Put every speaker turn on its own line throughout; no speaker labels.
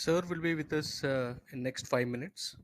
Sir will be with us in next 5 minutes.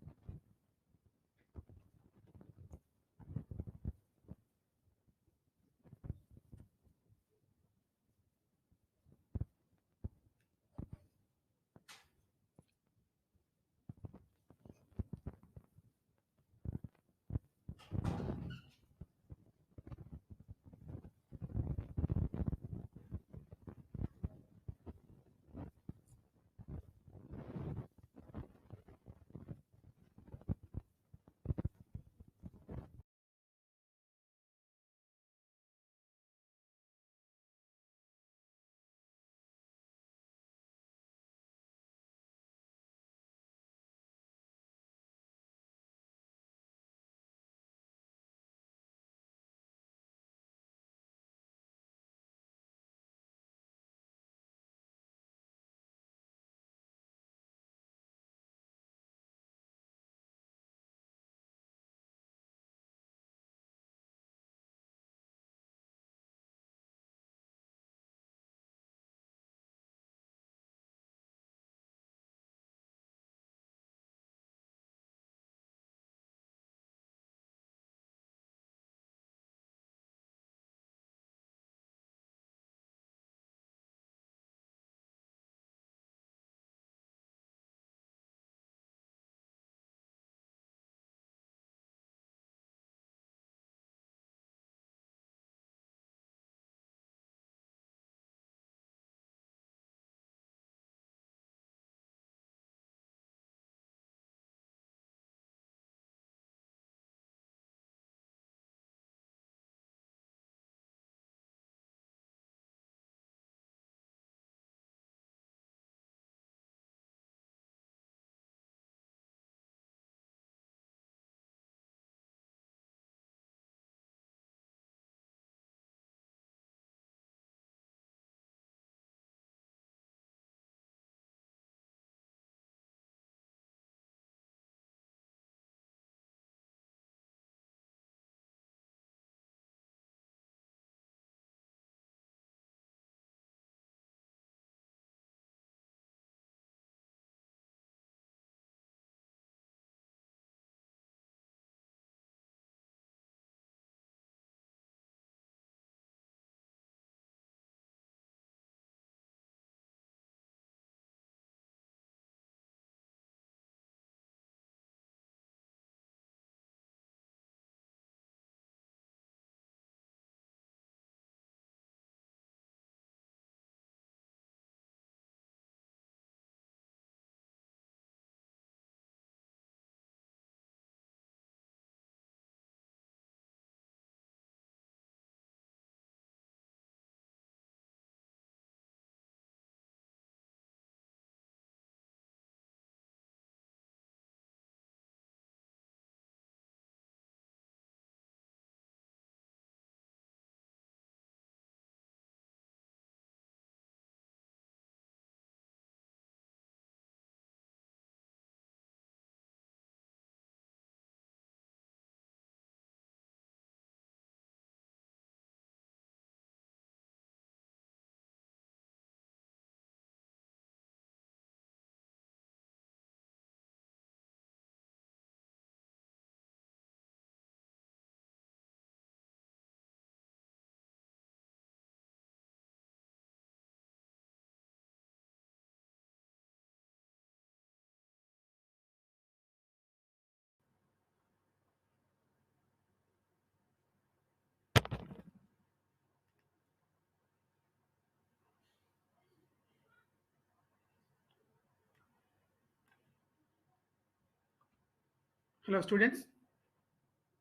Hello, students.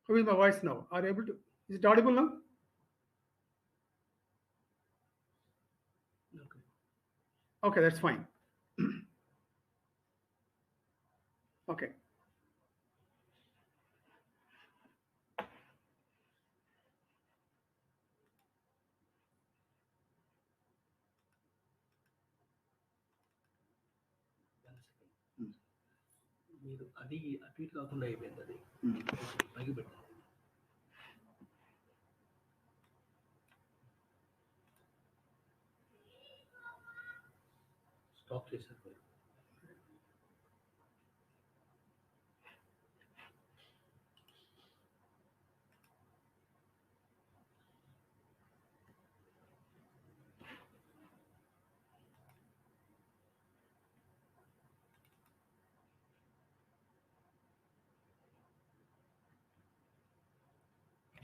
How is my voice now? Are you able to? Is it audible now? Okay. Okay, that's fine. Okay.
మీరు అది అటు ఇటు కాకుండా అయిపోయింది అది పైకి పెట్టండి. Stop చేశారు మీరు.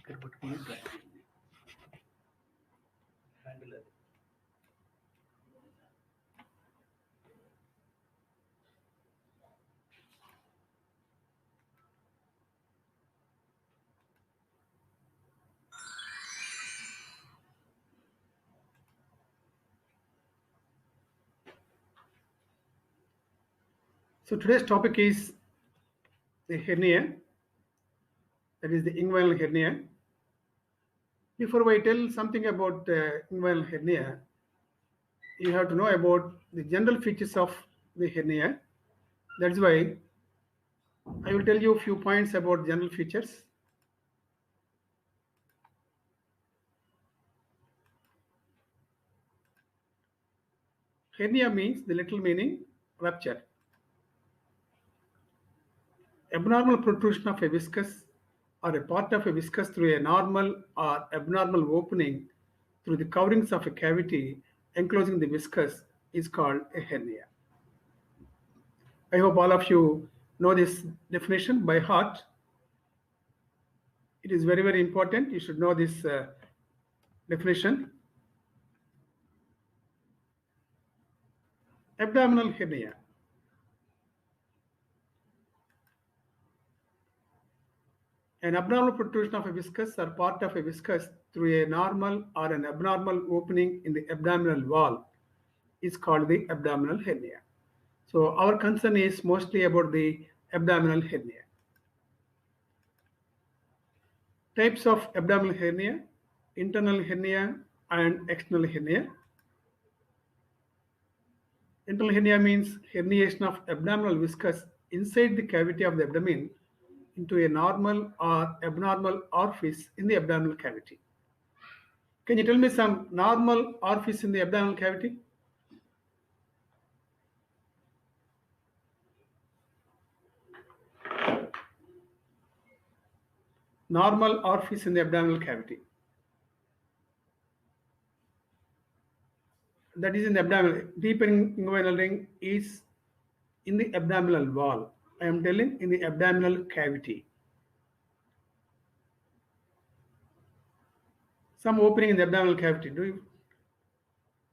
ఇక్కడ పట్టుకుని డ్రాగ్ చేయండి. హ్యాండిల్ అది.
So today's topic is the hernia, that is the inguinal hernia. Before I tell something about inguinal hernia, you have to know about the general features of the hernia. That's why I will tell you a few points about general features. Hernia means the literal meaning rupture. Abnormal protrusion of a viscus or a part of a viscus through a normal or abnormal opening through the coverings of a cavity enclosing the viscus is called a hernia. I hope all of you know this definition by heart. It is very, very important. You should know this definition. Abdominal hernia. An abnormal protrusion of a viscus or part of a viscus through a normal or an abnormal opening in the abdominal wall is called the abdominal hernia. So our concern is mostly about the abdominal hernia. Types of abdominal hernia: internal hernia and external hernia. Internal hernia means herniation of abdominal viscus inside the cavity of the abdomen into a normal or abnormal orifice in the abdominal cavity. Can you tell me some normal orifice in the abdominal cavity? Normal orifice in the abdominal cavity. That is in the abdominal. Deep inguinal ring is in the abdominal wall. I am telling in the abdominal cavity. Some opening in the abdominal cavity.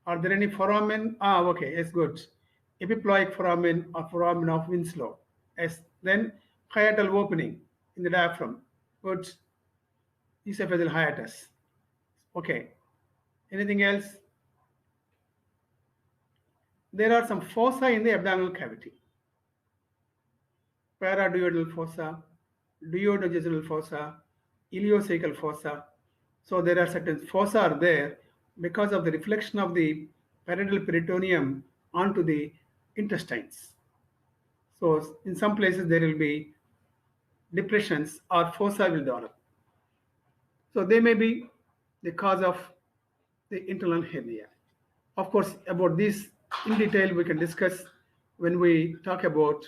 Are there any foramen? Okay, yes, good. Epiploic foramen or foramen of Winslow. Yes, then hiatal opening in the diaphragm. Good. Esophageal hiatus. Okay. Anything else? There are some fossa in the abdominal cavity. Paraduodenal fossa, duodenal fossa, ileocecal fossa. So there are certain fossa are there because of the reflection of the parietal peritoneum onto the intestines. So in some places there will be depressions or fossa will develop. So they may be the cause of the internal hernia. Of course, about this in detail we can discuss when we talk about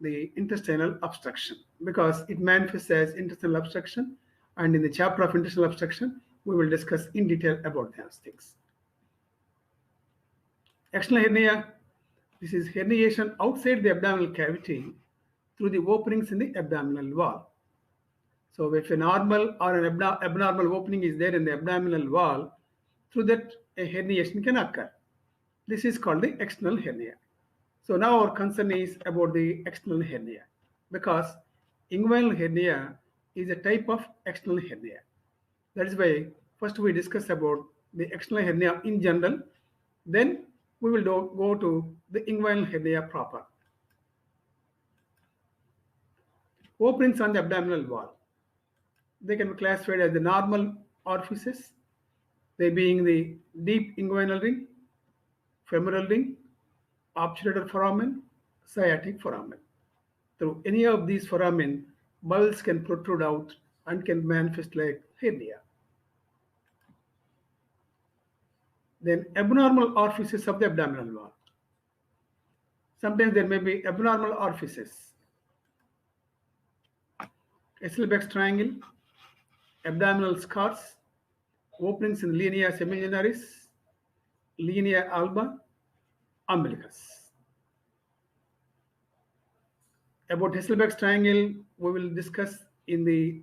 the intestinal obstruction, because it manifests as intestinal obstruction, and in the chapter of intestinal obstruction we will discuss in detail about those things. External hernia, this is herniation outside the abdominal cavity through the openings in the abdominal wall. So if a normal or an abnormal opening is there in the abdominal wall, through that a herniation can occur. This is called the external hernia. So now our concern is about the external hernia, because inguinal hernia is a type of external hernia. That is why first we discuss about the external hernia in general, then we will go to the inguinal hernia proper. Openings on the abdominal wall. They can be classified as the normal orifices, they being the deep inguinal ring, femoral ring, obturator foramen, sciatic foramen. Through any of these foramen, bowels can protrude out and can manifest like hernia. Then abnormal orifices of the abdominal wall. Sometimes there may be abnormal orifices. Esselbeck's triangle, abdominal scars, openings in linea semigeneralis, linea alba, umbilicus. About Hasselbeck's triangle, we will discuss in the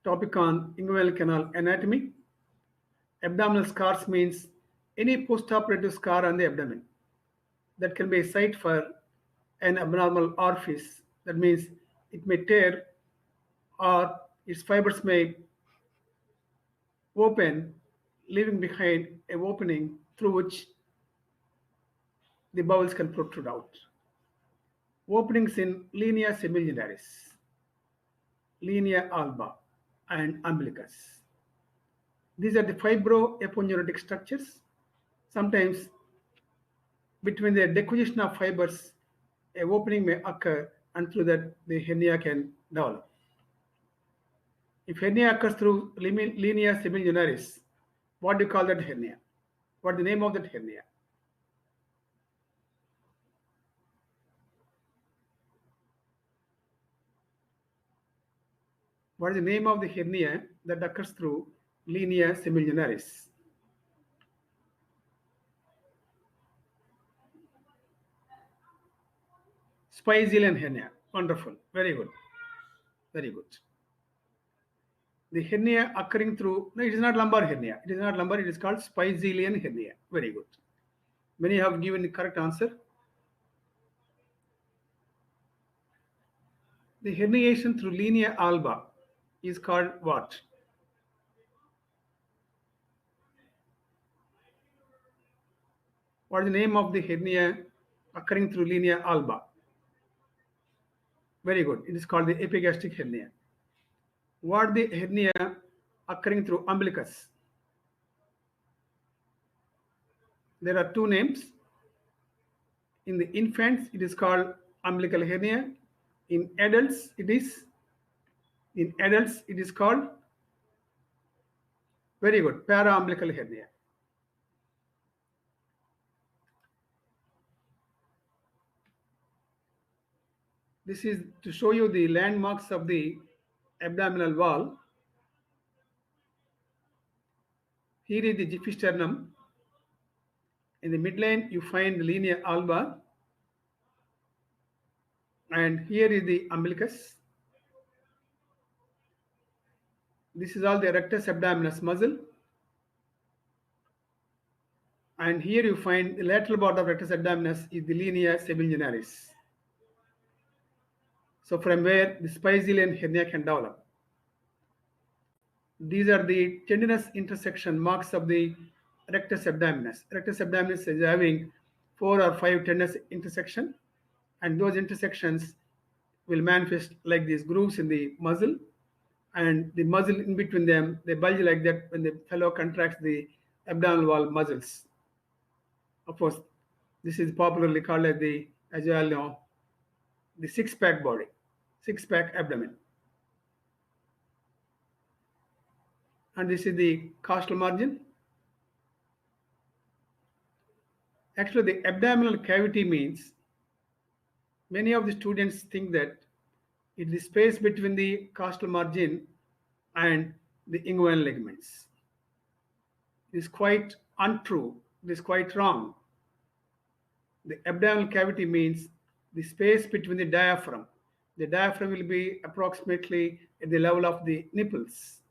topic on inguinal canal anatomy. Abdominal scars means any postoperative scar on the abdomen that can be a site for an abnormal orifice. That means it may tear or its fibers may open, leaving behind a opening through which the bowels can protrude out. Openings in linea semigeneralis, linea alba, and umbilicus. These are the fibroeponyeurotic structures. Sometimes between the deposition of fibers, a opening may occur, and through that the hernia can develop. If hernia occurs through linea semigeneralis, what do you call that hernia? What is the name of that hernia? What is the name of the hernia that occurs through linea semigeneralis? Spicelian hernia. Wonderful. Very good. Very good. The hernia occurring through, no, it is not lumbar hernia. It is not lumbar, it is called spicelian hernia. Very good. Many have given the correct answer. The herniation through linea alba is called what? What is the name of the hernia occurring through linea alba? Very good. It is called the epigastric hernia. What the hernia occurring through umbilicus? There are two names. In the infants, it is called umbilical hernia. In adults, it is called, very good, paraumbilical hernia. This is to show you the landmarks of the abdominal wall. Here is the giphisternum. In the midline, you find the linea alba. And here is the umbilicus. This is all the rectus abdominis muscle. And here you find the lateral part of rectus abdominis is the linea semigeneralis. So from where the spicelian hernia can develop. These are the tendinous intersection marks of the rectus abdominis. Rectus abdominis is having 4 or 5 tendinous intersections, and those intersections will manifest like these grooves in the muscle, and the muscle in between them, they bulge like that when the fellow contracts the abdominal wall muscles. Of course, this is popularly called as as you all know, the six-pack body, six-pack abdomen. And this is the costal margin. Actually, the abdominal cavity means, many of the students think that it is the space between the costal margin and the inguinal ligaments. It is quite untrue. It is quite wrong. The abdominal cavity means the space between the diaphragm. The diaphragm will be approximately at the level of the nipples.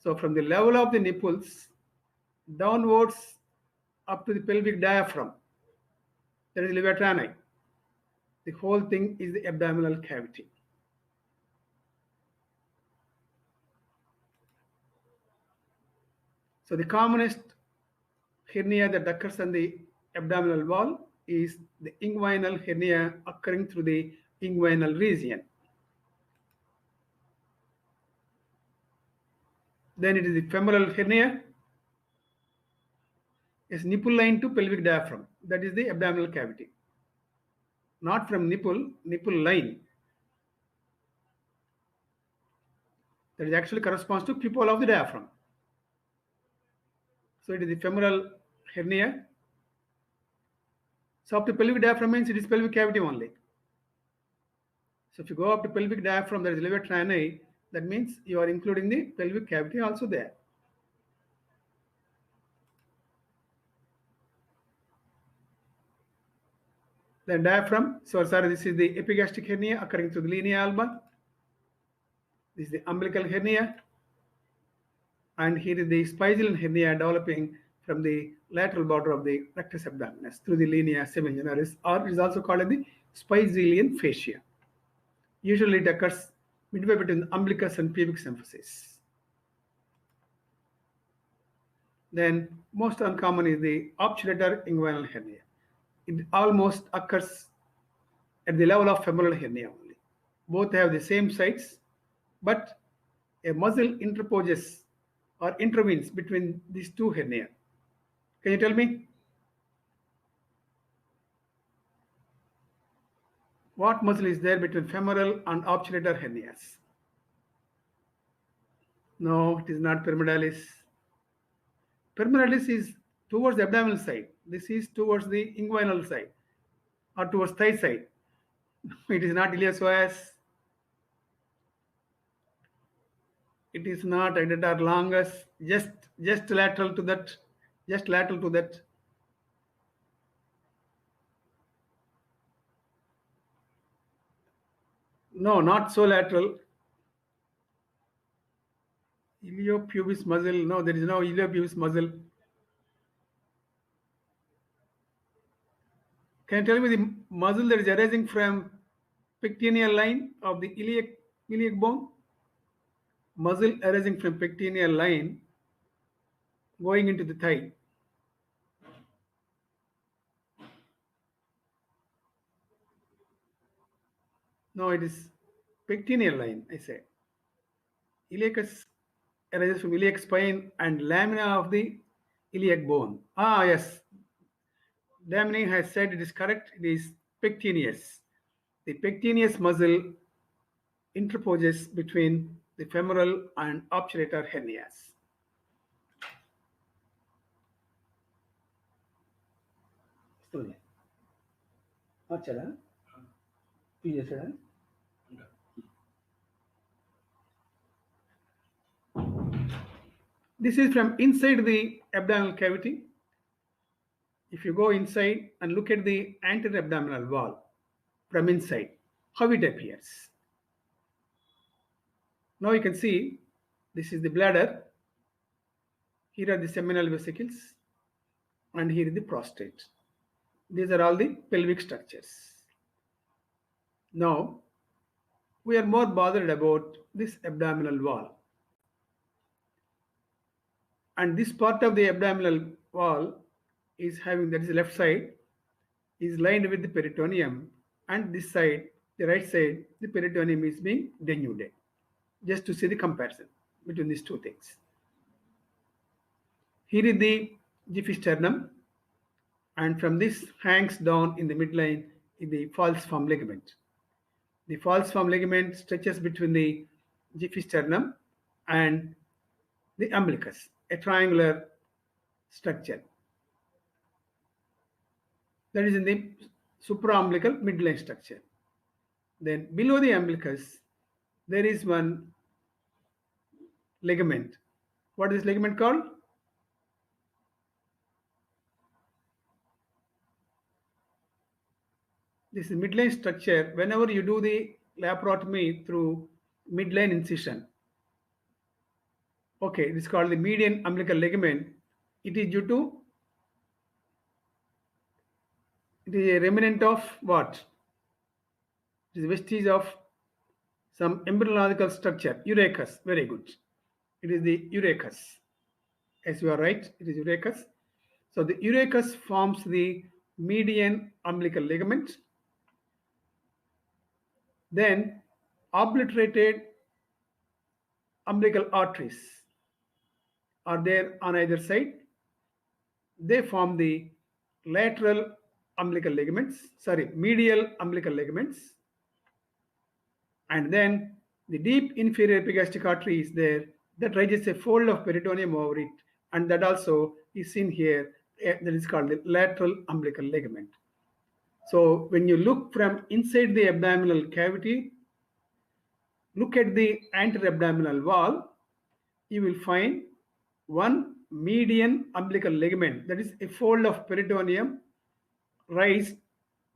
So from the level of the nipples downwards up to the pelvic diaphragm, there is levatrani. The whole thing is the abdominal cavity. So the commonest hernia that occurs on the abdominal wall is the inguinal hernia occurring through the inguinal region. Then it is the femoral hernia. Is nipple line to pelvic diaphragm. That is the abdominal cavity. Not from nipple line. That is actually corresponds to pupil of the diaphragm. So it is the femoral hernia. So up to pelvic diaphragm means it is pelvic cavity only. So if you go up to pelvic diaphragm, there is levatrani. That means you are including the pelvic cavity also there. Then diaphragm. So sorry, this is the epigastric hernia occurring through the linea alba. This is the umbilical hernia, and here is the spigelline hernia developing from the lateral border of the rectus abdominis through the linea semigeneralis, or it is also called as the spigelline fascia. Usually it occurs midway between the umbilicus and pubic symphysis. Then most uncommon is the obturator inguinal hernia. It almost occurs at the level of femoral hernia only. Both have the same sites, but a muscle interposes or intervenes between these two hernia. Can you tell me? What muscle is there between femoral and obturator hernias? No, it is not pyramidalis. Pyramidalis is towards the abdominal side. This is towards the inguinal side or towards thigh side. It is not iliopsoas. It is not adductor longus. Just lateral to that. Just lateral to that. No, not so lateral. Iliopubis muscle. No, there is no iliopubis muscle. Can you tell me the muscle that is arising from pectineal line of the iliac bone? Muscle arising from pectineal line going into the thigh. No, it is pectineal line, I say. Iliacus arises from iliac spine and lamina of the iliac bone. Ah, yes. Damini has said it is correct. It is pectineus. The pectineus muscle interposes between the femoral and obturator hernias. This is from inside the abdominal cavity. If you go inside and look at the anterior abdominal wall from inside, how it appears. Now you can see this is the bladder. Here are the seminal vesicles, and here is the prostate. These are all the pelvic structures. Now we are more bothered about this abdominal wall. And this part of the abdominal wall is having, that is the left side, is lined with the peritoneum, and this side, the right side, the peritoneum is being denuded. Just to see the comparison between these two things. Here is the giphisternum, and from this hangs down in the midline is the falciform ligament. The falciform ligament stretches between the giphisternum and the umbilicus, a triangular structure. That is in the supraumbilical midline structure. Then below the umbilicus, there is one ligament. What is this ligament called? This is midline structure. Whenever you do the laparotomy through midline incision, okay, this is called the median umbilical ligament. It is due to, it is a remnant of what? It is a vestige of some embryological structure, urachus. Very good. It is the urachus. As you are right, it is urachus. So the urachus forms the median umbilical ligament. Then obliterated umbilical arteries are there on either side. They form the lateral umbilical ligaments, medial umbilical ligaments. And then the deep inferior epigastric artery is there that raises a fold of peritoneum over it, and that also is seen here. That is called the lateral umbilical ligament. So when you look from inside the abdominal cavity, look at the anterior abdominal wall, you will find one median umbilical ligament, that is a fold of peritoneum raised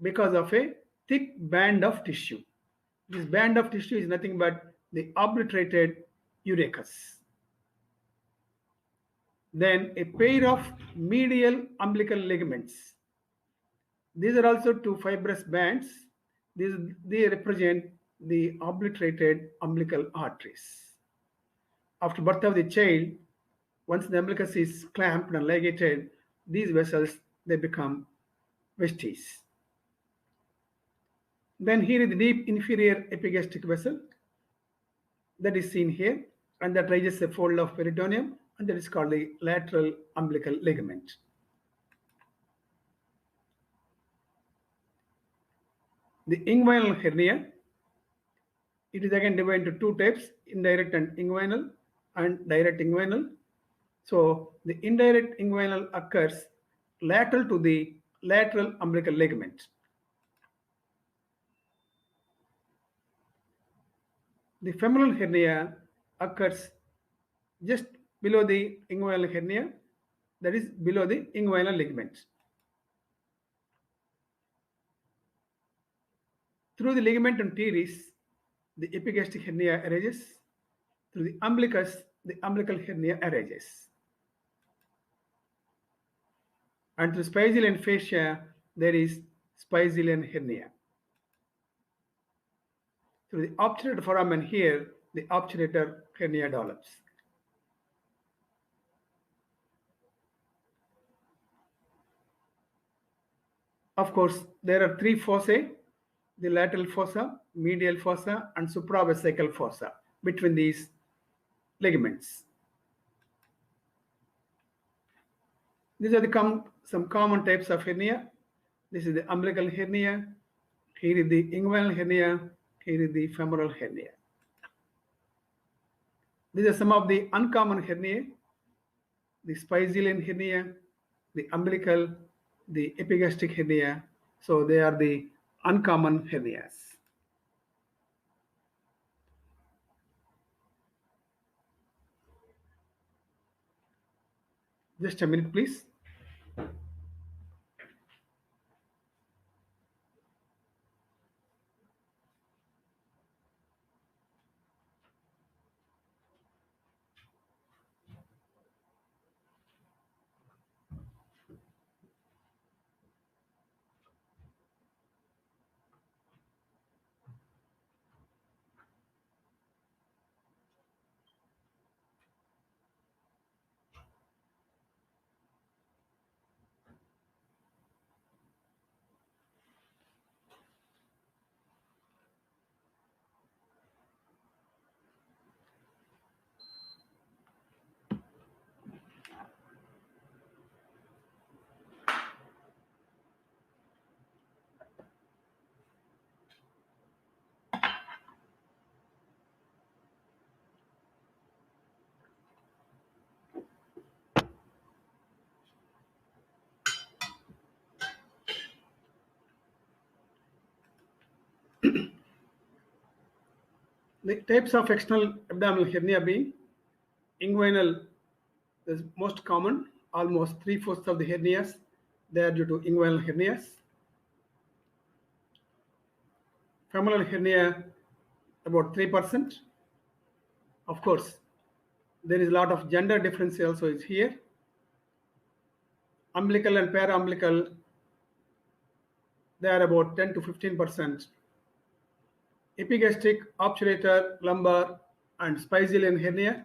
because of a thick band of tissue. This band of tissue is nothing but the obliterated urachus. Then a pair of medial umbilical ligaments. These are also two fibrous bands. They represent the obliterated umbilical arteries. After birth of the child, once the umbilicus is clamped and ligated, these vessels, they become vestes. Then here is the deep inferior epigastric vessel that is seen here, and that raises a fold of peritoneum, and that is called the lateral umbilical ligament. The inguinal hernia, it is again divided into two types, indirect and inguinal and direct inguinal. So the indirect inguinal occurs lateral to the lateral umbilical ligament. The femoral hernia occurs just below the inguinal hernia, that is below the inguinal ligament. Through the ligamentum teres, the epigastric hernia arises. Through the umbilicus, the umbilical hernia arises. And through spicelian fascia, there is spicelian hernia. Through the obturator foramen here, the obturator hernia develops. Of course, there are three fossae, the lateral fossa, medial fossa, and supravesical fossa between these ligaments. These are some common types of hernia. This is the umbilical hernia. Here is the inguinal hernia. Here is the femoral hernia. These are some of the uncommon hernia: the spicelian hernia, the umbilical, the epigastric hernia. So they are the uncommon hernias. Just a minute, please. The types of external abdominal hernia being inguinal is most common. Almost 3/4 of the hernias, they are due to inguinal hernias. Femoral hernia, about 3%. Of course, there is a lot of gender difference also is here. Umbilical and paraumbilical, they are about 10 to 15%. Epigastric, obturator, lumbar, and spicelian hernia,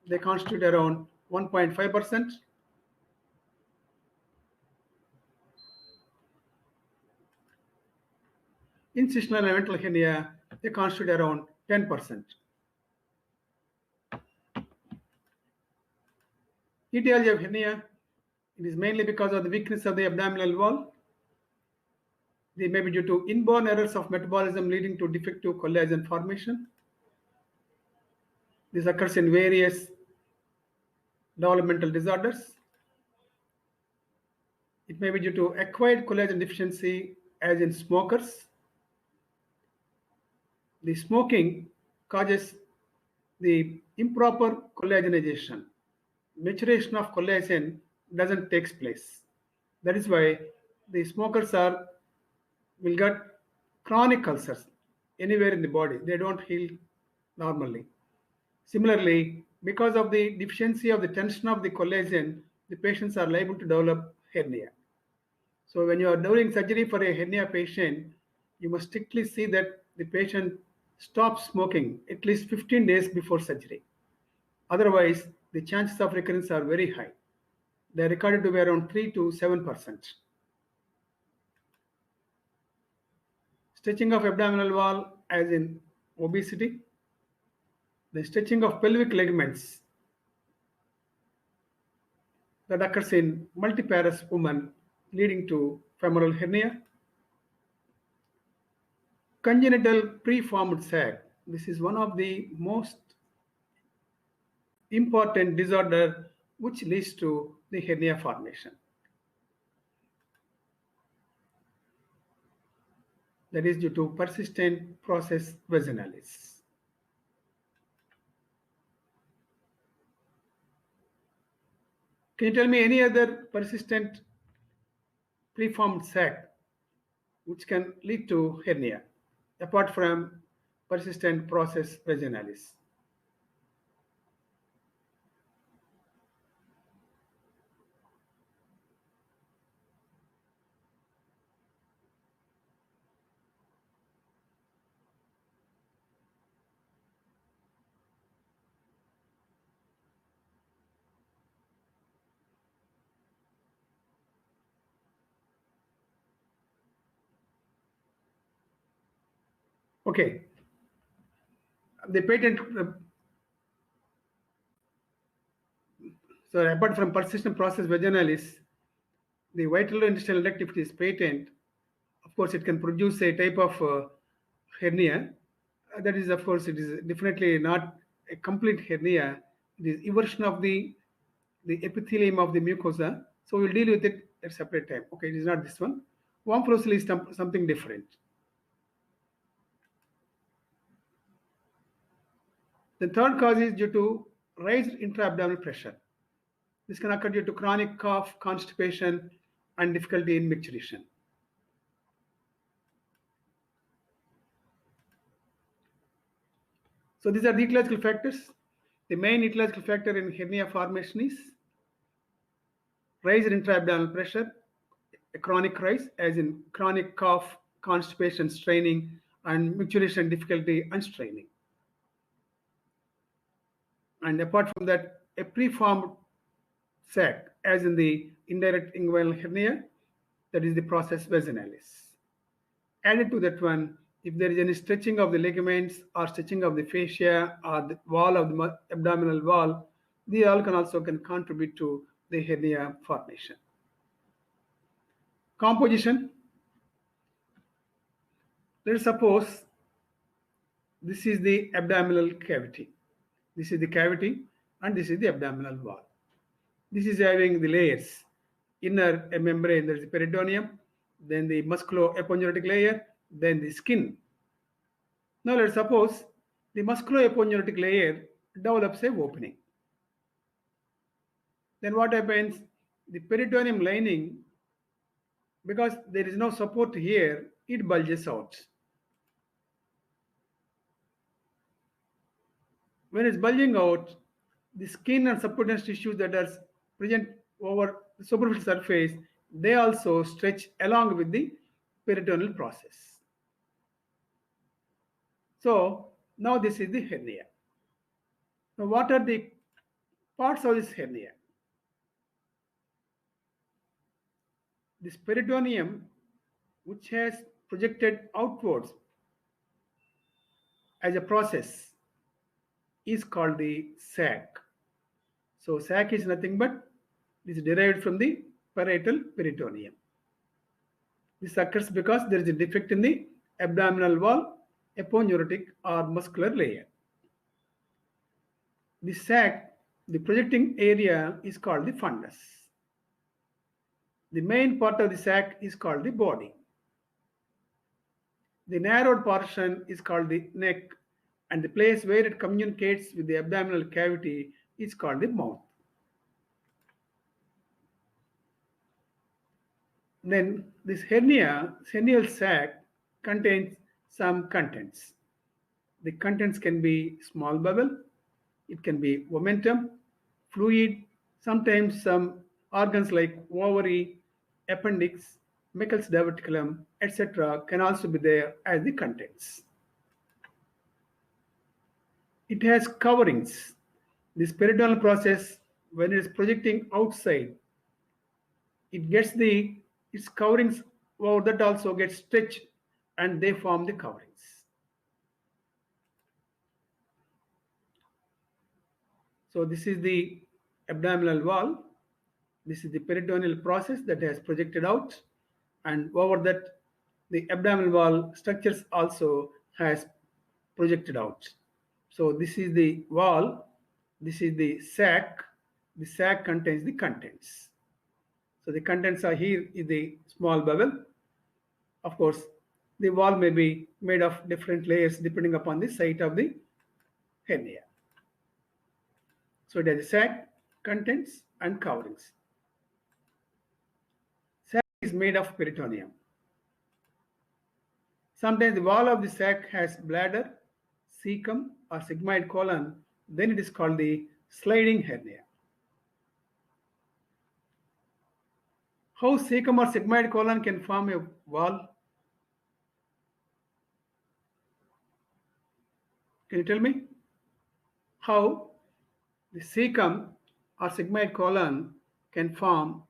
they constitute around 1.5%. Incisional and ventral hernia, they constitute around 10%. Etiology of hernia, it is mainly because of the weakness of the abdominal wall. They may be due to inborn errors of metabolism leading to defective collagen formation. This occurs in various developmental disorders. It may be due to acquired collagen deficiency, as in smokers. The smoking causes the improper collagenization. Maturation of collagen doesn't take place. That is why the smokers will get chronic ulcers anywhere in the body. They don't heal normally. Similarly, because of the deficiency of the tension of the collagen, the patients are liable to develop hernia. So when you are doing surgery for a hernia patient, you must strictly see that the patient stops smoking at least 15 days before surgery. Otherwise, the chances of recurrence are very high. They are recorded to be around 3 to 7%. Stretching of abdominal wall as in obesity. The stretching of pelvic ligaments that occurs in multiparous women leading to femoral hernia. Congenital preformed sac. This is one of the most important disorder which leads to the hernia formation. That is due to persistent process vaginalis. Can you tell me any other persistent preformed sac which can lead to hernia apart from persistent process vaginalis? Okay, the patent, so apart from persistent process vaginalis, the vital intestinal duct, if it is patent, of course, it can produce a type of hernia. That is, of course, it is definitely not a complete hernia. It is eversion of the epithelium of the mucosa. So we'll deal with it at separate time. Okay, it is not this one. Warm flosil is something different. The third cause is due to raised intra-abdominal pressure. This can occur due to chronic cough, constipation, and difficulty in micturition. So these are the etiological factors. The main etiological factor in hernia formation is raised intra-abdominal pressure, a chronic rise, as in chronic cough, constipation, straining, and micturition difficulty and straining. And apart from that, a preformed sac, as in the indirect inguinal hernia, that is the process vaginalis. Added to that one, if there is any stretching of the ligaments or stretching of the fascia or the wall of the abdominal wall, they all can contribute to the hernia formation. Composition. Let us suppose this is the abdominal cavity. This is the cavity and this is the abdominal wall. This is having the layers. Inner a membrane, there is the peritoneum, then the musculo-aponeurotic layer, then the skin. Now let's suppose the musculo-aponeurotic layer develops a opening. Then what happens? The peritoneum lining, because there is no support here, it bulges out. When it's bulging out, the skin and subcutaneous tissues that are present over the superficial surface, they also stretch along with the peritoneal process. So now this is the hernia. Now what are the parts of this hernia? This peritoneum, which has projected outwards as a process, is called the sac. So sac is nothing but this is derived from the parietal peritoneum. This occurs because there is a defect in the abdominal wall, aponeurotic or muscular layer. The sac, the projecting area is called the fundus. The main part of the sac is called the body. The narrowed portion is called the neck, and the place where it communicates with the abdominal cavity is called the mouth. Then this hernial sac contains some contents. The contents can be small bowel, it can be momentum, fluid, sometimes some organs like ovary, appendix, Meckel's diverticulum, etc. can also be there as the contents. It has coverings. This peritoneal process, when it is projecting outside, it gets its coverings over that also gets stretched and they form the coverings. So this is the abdominal wall. This is the peritoneal process that has projected out, and over that the abdominal wall structures also has projected out. So this is the wall, this is the sac. The sac contains the contents. So the contents are here is the small bowel. Of course, the wall may be made of different layers depending upon the site of the hernia. So it has a sac, contents, and coverings. Sac is made of peritoneum. Sometimes the wall of the sac has bladder, cecum, or sigmoid colon. Then it is called the sliding hernia. How cecum or sigmoid colon can form a wall? Can you tell me? How the cecum or sigmoid colon can form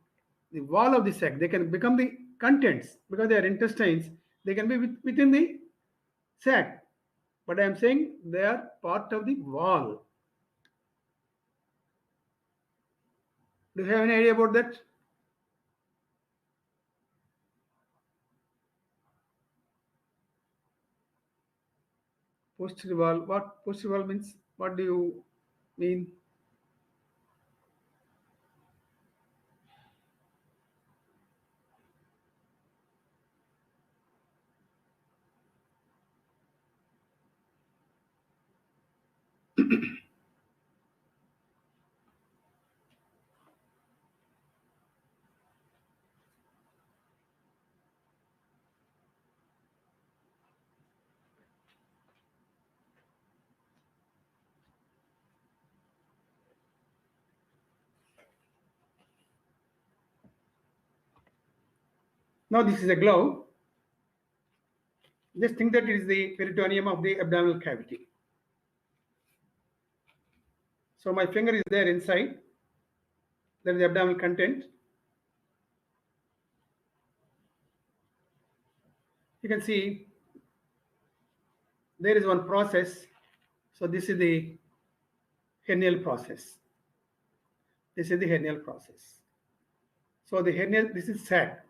the wall of the sac. They can become the contents because they are intestines. They can be within the sac. But I am saying they are part of the wall. Do you have any idea about that? Posterior wall. What posterior wall means? What do you mean? Now this is a glove. Just think that it is the peritoneum of the abdominal cavity. So my finger is there inside. That is the abdominal content. You can see there is one process. So this is the hernial process. This is the hernial process. So the hernia, this is sac.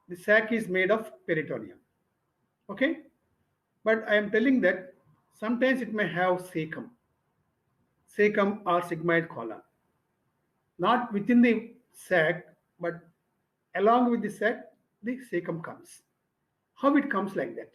The sac is made of peritoneum. Okay? But I am telling that sometimes it may have cecum or sigmoid colon. Not within the sac, but along with the sac, the cecum comes. How it comes like that?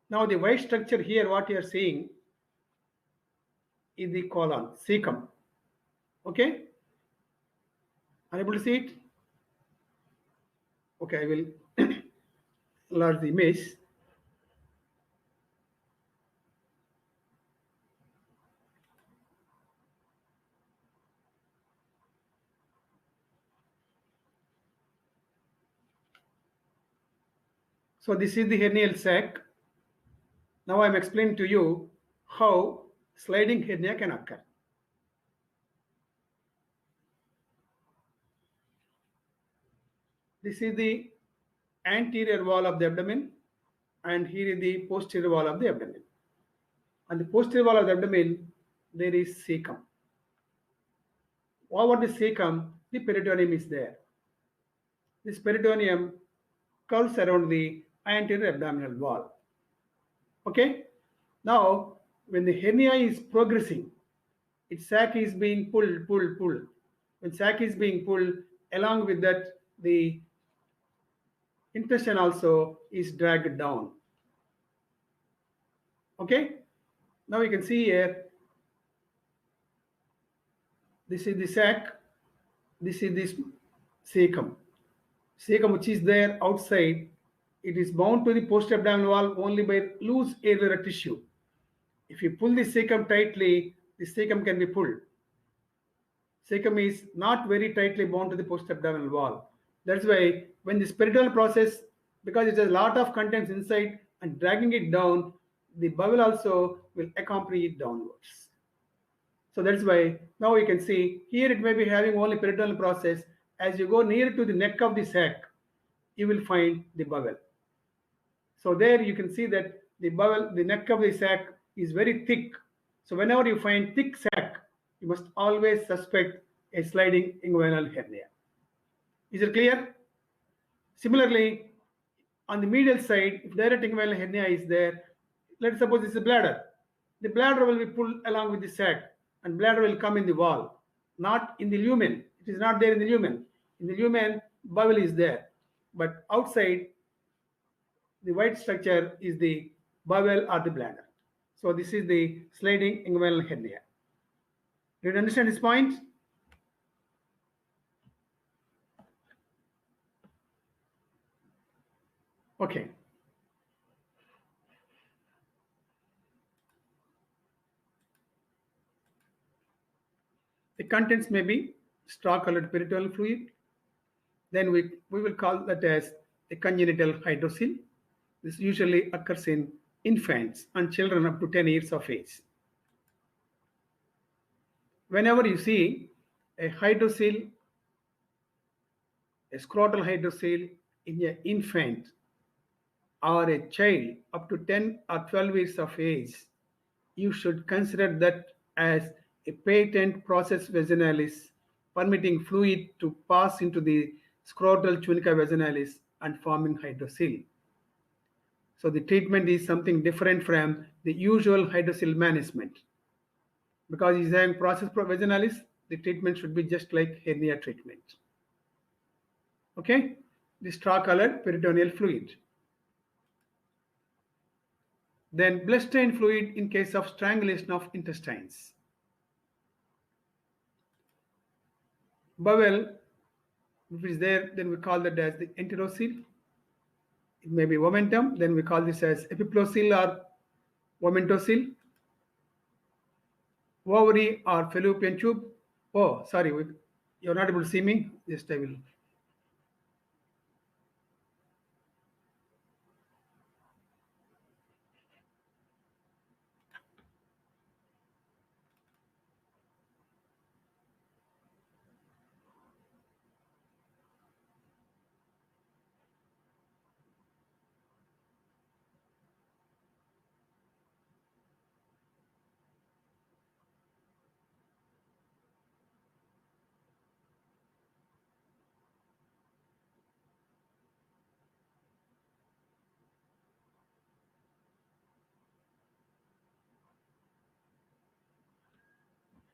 Now the white structure here, what you are seeing is the colon, cecum. Okay? Are you able to see it? Okay, I will enlarge the image. So this is the hernial sac. Now I'm explaining to you how sliding hernia can occur. This is the anterior wall of the abdomen, and here is the posterior wall of the abdomen. On the posterior wall of the abdomen, there is cecum. Over the cecum, the peritoneum is there. This peritoneum curves around the anterior abdominal wall. Okay? Now, when the hernia is progressing, its sac is being pulled. When sac is being pulled, along with that, the intestine also is dragged down. Okay, now you can see here, this is the sac, this is this cecum. Cecum which is there outside, it is bound to the post-abdominal wall only by loose airway tissue. If you pull the cecum tightly, the cecum can be pulled. Cecum is not very tightly bound to the post-abdominal wall. That's why when this peritoneal process, because it has a lot of contents inside and dragging it down, the bowel also will accompany it downwards. So that's why now you can see here it may be having only peritoneal process. As you go near to the neck of the sac, you will find the bowel. So there you can see that the bowel, the neck of the sac is very thick. So whenever you find thick sac, you must always suspect a sliding inguinal hernia. Is it clear? Similarly, on the medial side, if direct inguinal hernia is there, let's suppose this is bladder. The bladder will be pulled along with the sac, and bladder will come in the wall, not in the lumen. It is not there in the lumen. In the lumen, bowel is there, but outside, the white structure is the bowel or the bladder. So this is the sliding inguinal hernia. Do you understand this point? Okay. The contents may be straw-colored peritoneal fluid. Then we will call that as a congenital hydrocele. This usually occurs in infants and children up to 10 years of age. Whenever you see a hydrocele, a scrotal hydrocele in an infant or a child up to 10 or 12 years of age, you should consider that as a patent process vaginalis permitting fluid to pass into the scrotal tunica vaginalis and forming hydrocele. So the treatment is something different from the usual hydrocele management. Because it's a process vaginalis, the treatment should be just like hernia treatment. Okay, the straw-colored peritoneal fluid. Then blood-stained fluid in case of strangulation of intestines. Bowel, if it is there, then we call that as the enterocele. It may be omentum, then we call this as epiplocele or omentocele. Ovary or fallopian tube. Oh, sorry, you're not able to see me. Just I will.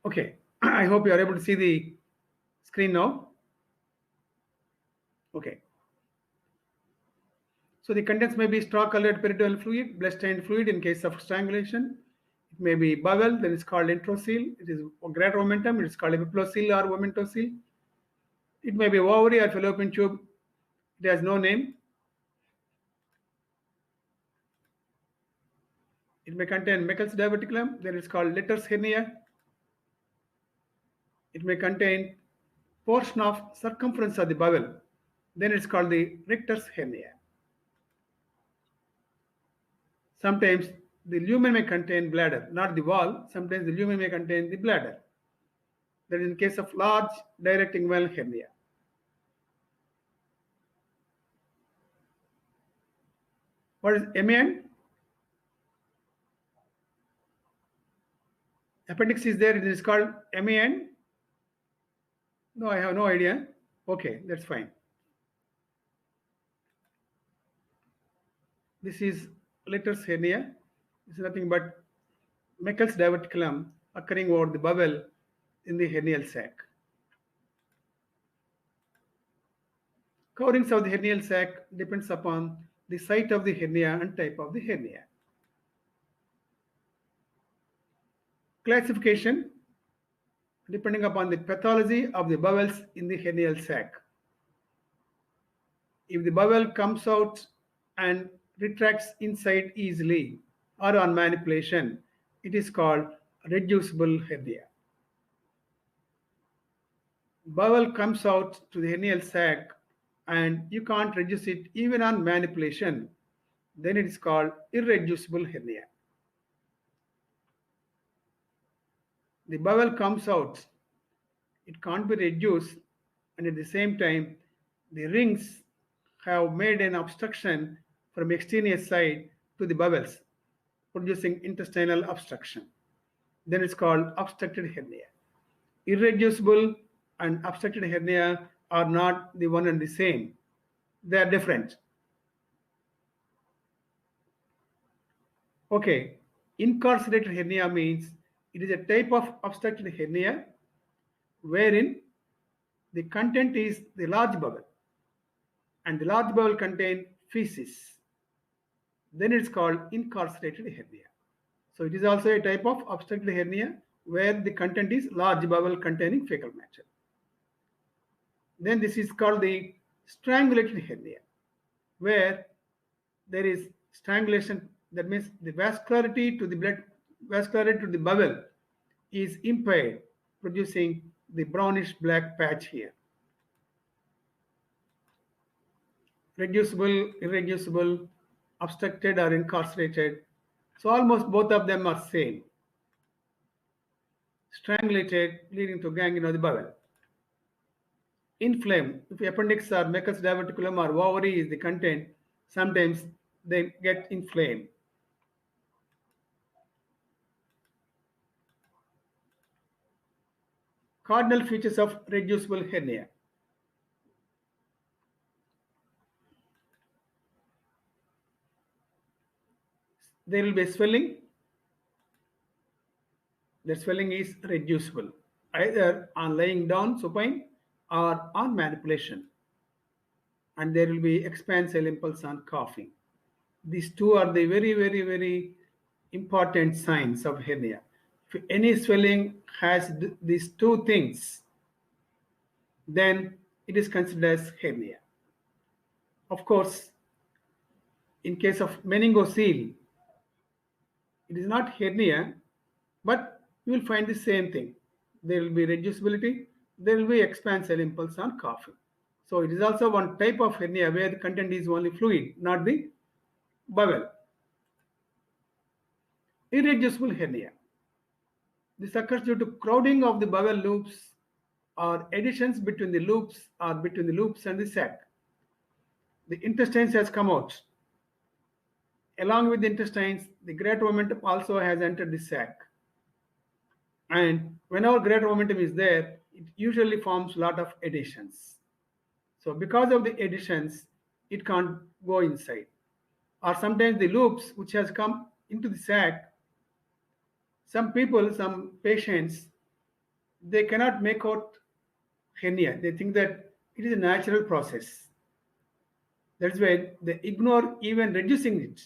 Okay, I hope you are able to see the screen now. Okay. So the contents may be straw-colored peritoneal fluid, blood-stained fluid in case of strangulation. It may be bowel, then it's called enterocele. It is greater omentum, it is called epiplocele or omentocele. It may be ovary or fallopian tube. It has no name. It may contain Meckel's diverticulum, then it's called Letter's hernia. It may contain portion of circumference of the bowel, then it's called the Richter's hernia. Sometimes the lumen may contain bladder, not the wall. Sometimes the lumen may contain the bladder. That is in case of large direct inguinal hernia. What is MEN? Appendix is there, it is called MEN. No, I have no idea. Okay, that's fine. This is Letter's hernia. It's nothing but Meckel's diverticulum occurring over the bowel in the hernial sac. Coverings of the hernial sac depends upon the site of the hernia and type of the hernia. Classification depending upon the pathology of the bowels in the hernial sac. If the bowel comes out and retracts inside easily or on manipulation, it is called reducible hernia. Bowel comes out to the hernial sac and you can't reduce it even on manipulation, then it is called irreducible hernia. The bowel comes out, it can't be reduced, and at the same time, the rings have made an obstruction from extraneous side to the bowels, producing intestinal obstruction. Then it's called obstructed hernia. Irreducible and obstructed hernia are not the one and the same. They are different. Okay, incarcerated hernia means it is a type of obstructed hernia wherein the content is the large bowel and the large bowel contain feces. Then it's called incarcerated hernia. So it is also a type of obstructed hernia where the content is large bowel containing fecal matter. Then this is called the strangulated hernia, where there is strangulation, that means the vascularity to the blood, vascularity to the bowel is impaired, producing the brownish black patch here. Reducible, irreducible, obstructed or incarcerated. So almost both of them are same. Strangulated, leading to gangrene of the bowel. Inflamed, if appendix or mucus diverticulum or ovary is the content, sometimes they get inflamed. Cardinal features of reducible hernia. There will be swelling. The swelling is reducible, either on lying down supine or on manipulation. And there will be expansile impulse on coughing. These two are the very, very, very important signs of hernia. If any swelling has these two things, then it is considered as hernia. Of course, in case of meningocele, it is not hernia, but you will find the same thing. There will be reducibility, there will be expansile impulse on coughing. So it is also one type of hernia where the content is only fluid, not the bowel. Irreducible hernia. This occurs due to crowding of the bowel loops or additions between the loops or between the loops and the sac. The intestines has come out. Along with the intestines, the greater momentum also has entered the sac. And whenever greater momentum is there, it usually forms a lot of additions. So because of the additions, it can't go inside. Or sometimes the loops which has come into the sac, some people, some patients, they cannot make out hernia. They think that it is a natural process. That's why they ignore even reducing it.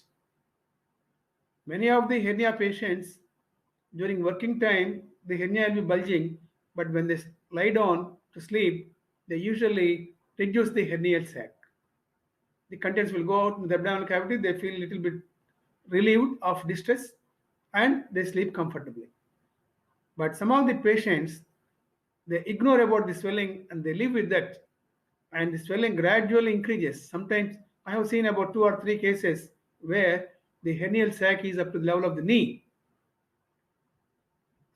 Many of the hernia patients, during working time, the hernia will be bulging, but when they lie down to sleep, they usually reduce the hernial sac. The contents will go out in the abdominal cavity, they feel a little bit relieved of distress, and they sleep comfortably. But some of the patients, they ignore about the swelling and they live with that, and the swelling gradually increases. Sometimes I have seen about 2 or 3 cases where the hernial sac is up to the level of the knee.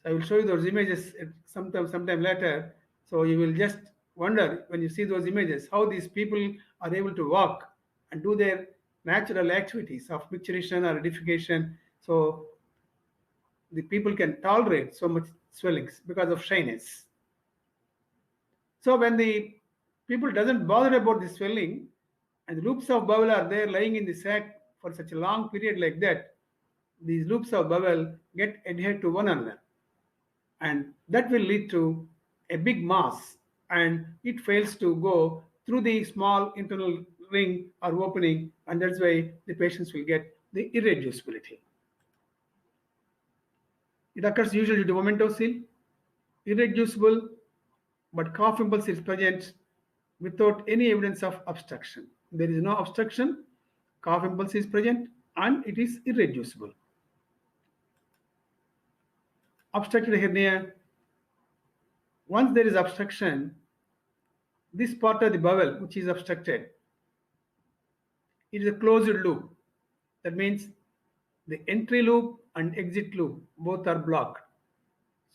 So I will show you those images sometime later. So you will just wonder when you see those images how these people are able to walk and do their natural activities of micturition or edification. So the people can tolerate so much swellings because of shyness. So when the people doesn't bother about the swelling and the loops of bowel are there lying in the sac for such a long period like that, these loops of bowel get adhered to one another. And that will lead to a big mass, and it fails to go through the small internal ring or opening, and that's why the patients will get the irreducibility. It occurs usually due to momentosile, irreducible, but cough impulse is present without any evidence of obstruction. There is no obstruction, cough impulse is present, and it is irreducible. Obstructed hernia, once there is obstruction, this part of the bowel which is obstructed, it is a closed loop. That means the entry loop and exit loop both are blocked.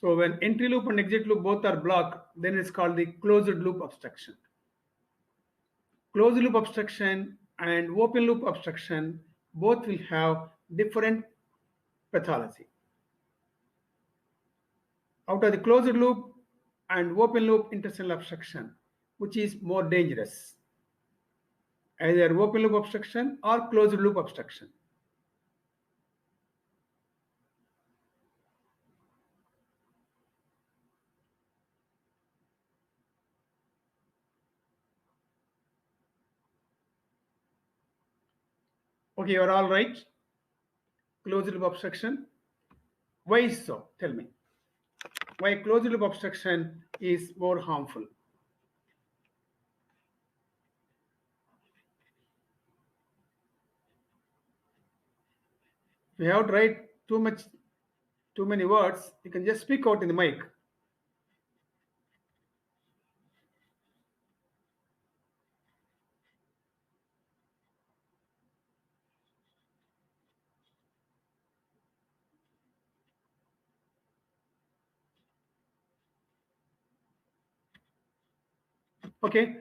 So when entry loop and exit loop both are blocked, then it's called the closed loop obstruction. Closed loop obstruction and open loop obstruction both will have different pathology. Out of the closed loop and open loop intestinal obstruction, which is more dangerous, either open loop obstruction or closed loop obstruction. Okay, you're all right. Closed loop obstruction. Why so? Tell me. Why closed loop obstruction is more harmful? If you have to write too many words, you can just speak out in the mic. Okay.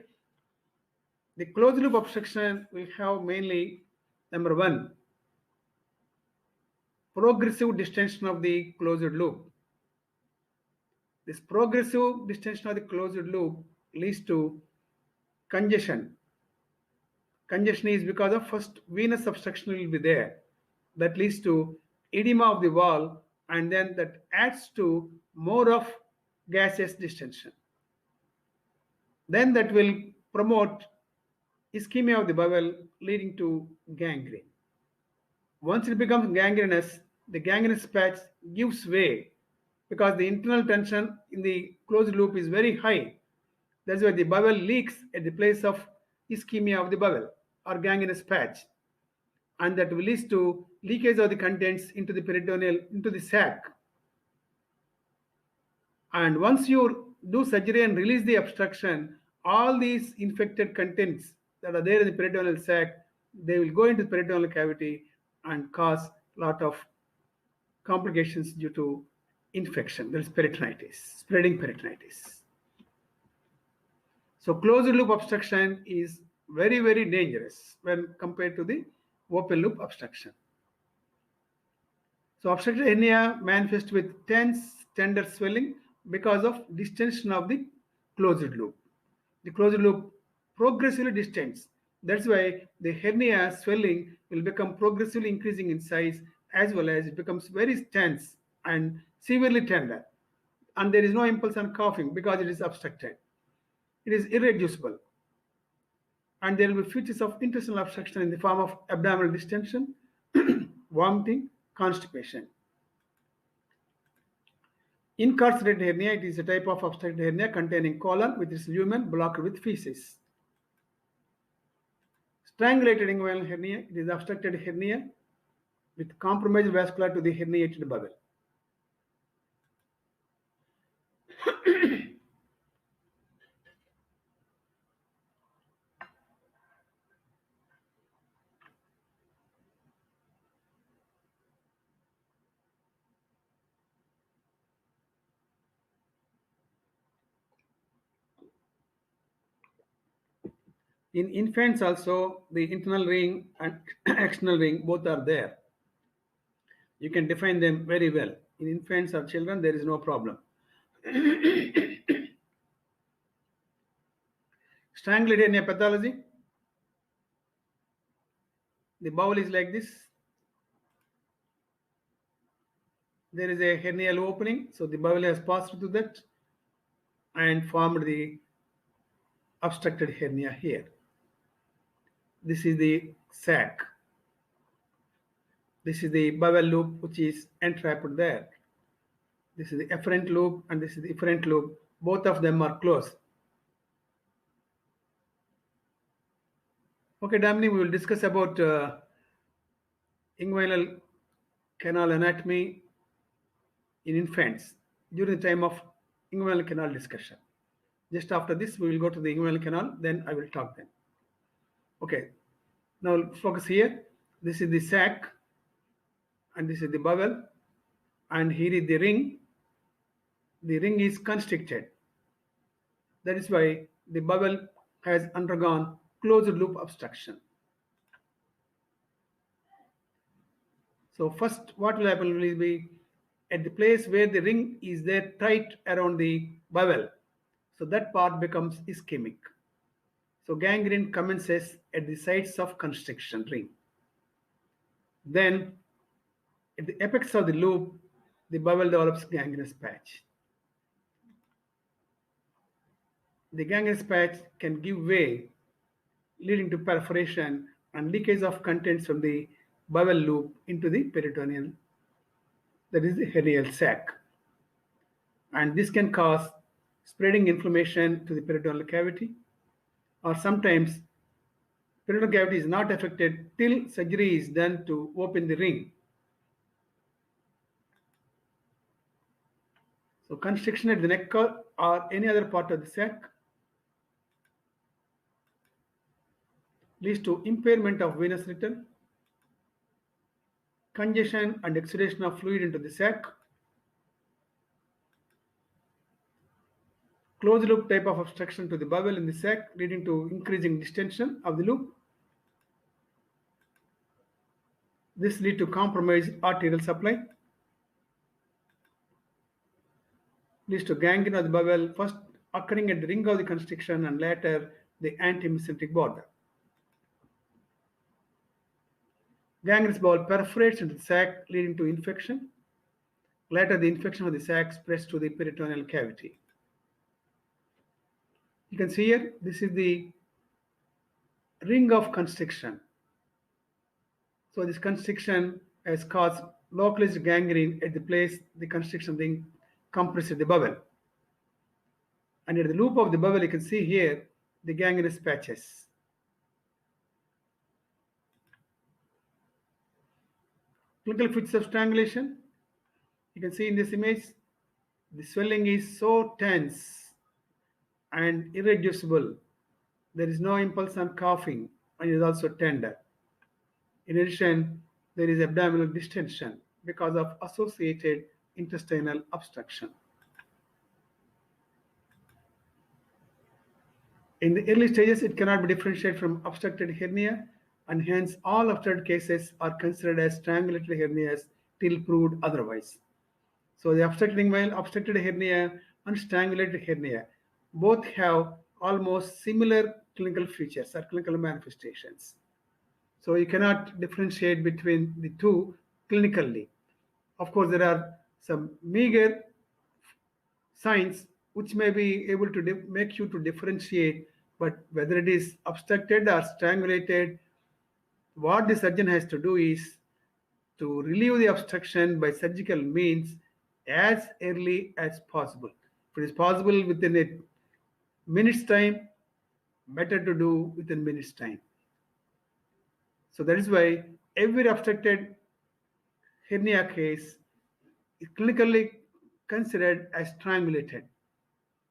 The closed loop obstruction will have mainly, number one, progressive distension of the closed loop. This progressive distension of the closed loop leads to congestion. Congestion is because of first venous obstruction will be there. That leads to edema of the wall, and then that adds to more of gaseous distension. Then that will promote ischemia of the bowel, leading to gangrene. Once it becomes gangrenous, the gangrenous patch gives way because the internal tension in the closed loop is very high. That's why the bowel leaks at the place of ischemia of the bowel or gangrenous patch, and that will lead to leakage of the contents into the peritoneal, into the sac. And once you do surgery and release the obstruction, all these infected contents that are there in the peritoneal sac, they will go into the peritoneal cavity and cause a lot of complications due to infection. There is peritonitis, spreading peritonitis. So closed loop obstruction is very, very dangerous when compared to the open loop obstruction. So obstructed hernia manifests with tense, tender swelling because of distension of the closed loop. The closed loop progressively distends. That's why the hernia swelling will become progressively increasing in size, as well as it becomes very tense and severely tender. And there is no impulse on coughing because it is obstructed. It is irreducible. And there will be features of intestinal obstruction in the form of abdominal distension, vomiting, constipation. Incarcerated hernia, it is a type of obstructed hernia containing colon with its lumen blocked with feces. Strangulated inguinal hernia, it is obstructed hernia with compromised vascular to the herniated bowel. In infants also, the internal ring and external ring both are there. You can define them very well. In infants or children, there is no problem. Strangulated hernia pathology. The bowel is like this. There is a hernial opening, so the bowel has passed through that and formed the obstructed hernia here. This is the sac. This is the bowel loop which is entrapped there. This is the efferent loop and this is the efferent loop. Both of them are closed. Okay, Damini, we will discuss about inguinal canal anatomy in infants during the time of inguinal canal discussion. Just after this, we will go to the inguinal canal, then I will talk then. Okay, now focus here. This is the sac and this is the bowel, and here is the ring. The ring is constricted. That is why the bowel has undergone closed loop obstruction. So first what will happen will be at the place where the ring is there tight around the bowel. So that part becomes ischemic. So gangrene commences at the sites of constriction ring. Then at the apex of the loop, the bowel develops gangrenous patch. The gangrenous patch can give way, leading to perforation and leakage of contents from the bowel loop into the peritoneal, that is the hernial sac. And this can cause spreading inflammation to the peritoneal cavity, or sometimes peritoneal cavity is not affected till surgery is done to open the ring. So constriction at the neck or any other part of the sac leads to impairment of venous rhythm, congestion and exudation of fluid into the sac, closed loop type of obstruction to the bowel in the sac leading to increasing distension of the loop. This leads to compromised arterial supply, leads to gangrene of the bowel, first occurring at the ring of the constriction and later the anti-mesenteric border. Gangrenous bowel perforates into the sac leading to infection. Later the infection of the sac spreads to the peritoneal cavity. You can see here, this is the ring of constriction. So this constriction has caused localized gangrene at the place the constriction ring compresses the bowel. And at the loop of the bowel, you can see here the gangrenous patches. Clinical features of strangulation. You can see in this image, the swelling is so tense and irreducible. There is no impulse on coughing and it is also tender. In addition, there is abdominal distension because of associated intestinal obstruction. In the early stages, it cannot be differentiated from obstructed hernia, and hence all obstructed cases are considered as strangulatory hernias till proved otherwise. So the obstructed hernia and strangulated hernia both have almost similar clinical features or clinical manifestations. So you cannot differentiate between the two clinically. Of course, there are some meager signs which may be able to make you to differentiate, but whether it is obstructed or strangulated, what the surgeon has to do is to relieve the obstruction by surgical means as early as possible. If it is possible within a minute's time, better to do within minutes' time. So that is why every obstructed hernia case is clinically considered as strangulated.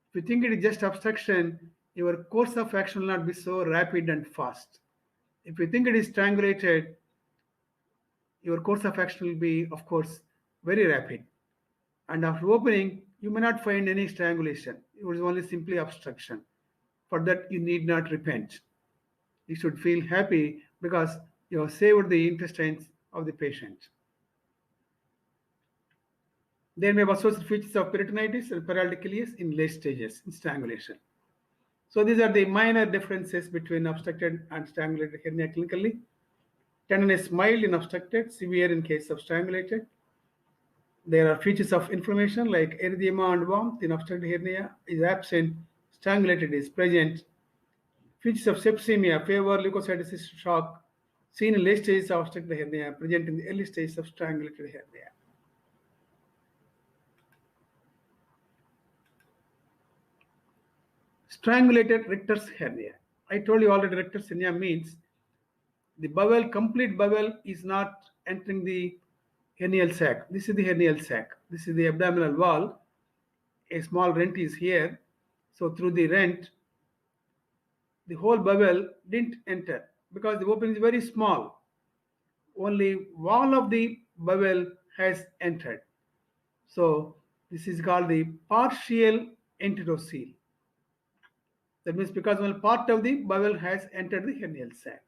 If you think it is just obstruction, your course of action will not be so rapid and fast. If you think it is strangulated, your course of action will be, of course, very rapid. And after opening, you may not find any strangulation. It was only simply obstruction. For that, you need not repent. You should feel happy because you have saved the intestines of the patient. There may be associated features of peritonitis and parietal ileus in late stages in strangulation. So these are the minor differences between obstructed and strangulated hernia clinically. Tenderness mild in obstructed, severe in case of strangulated. There are features of inflammation like erythema and warmth in obstructed hernia is absent, strangulated is present. Features of sepsemia, fever, leukocytosis, shock seen in late stages of obstructed hernia present in the early stages of strangulated hernia. Strangulated rectus hernia. I told you already rectus hernia means the bowel, complete bowel is not entering the hernial sac. This is the hernial sac. This is the abdominal wall. A small rent is here. So through the rent, the whole bowel didn't enter because the opening is very small. Only wall of the bowel has entered. So this is called the partial enterocele. That means because only part of the bowel has entered the hernial sac.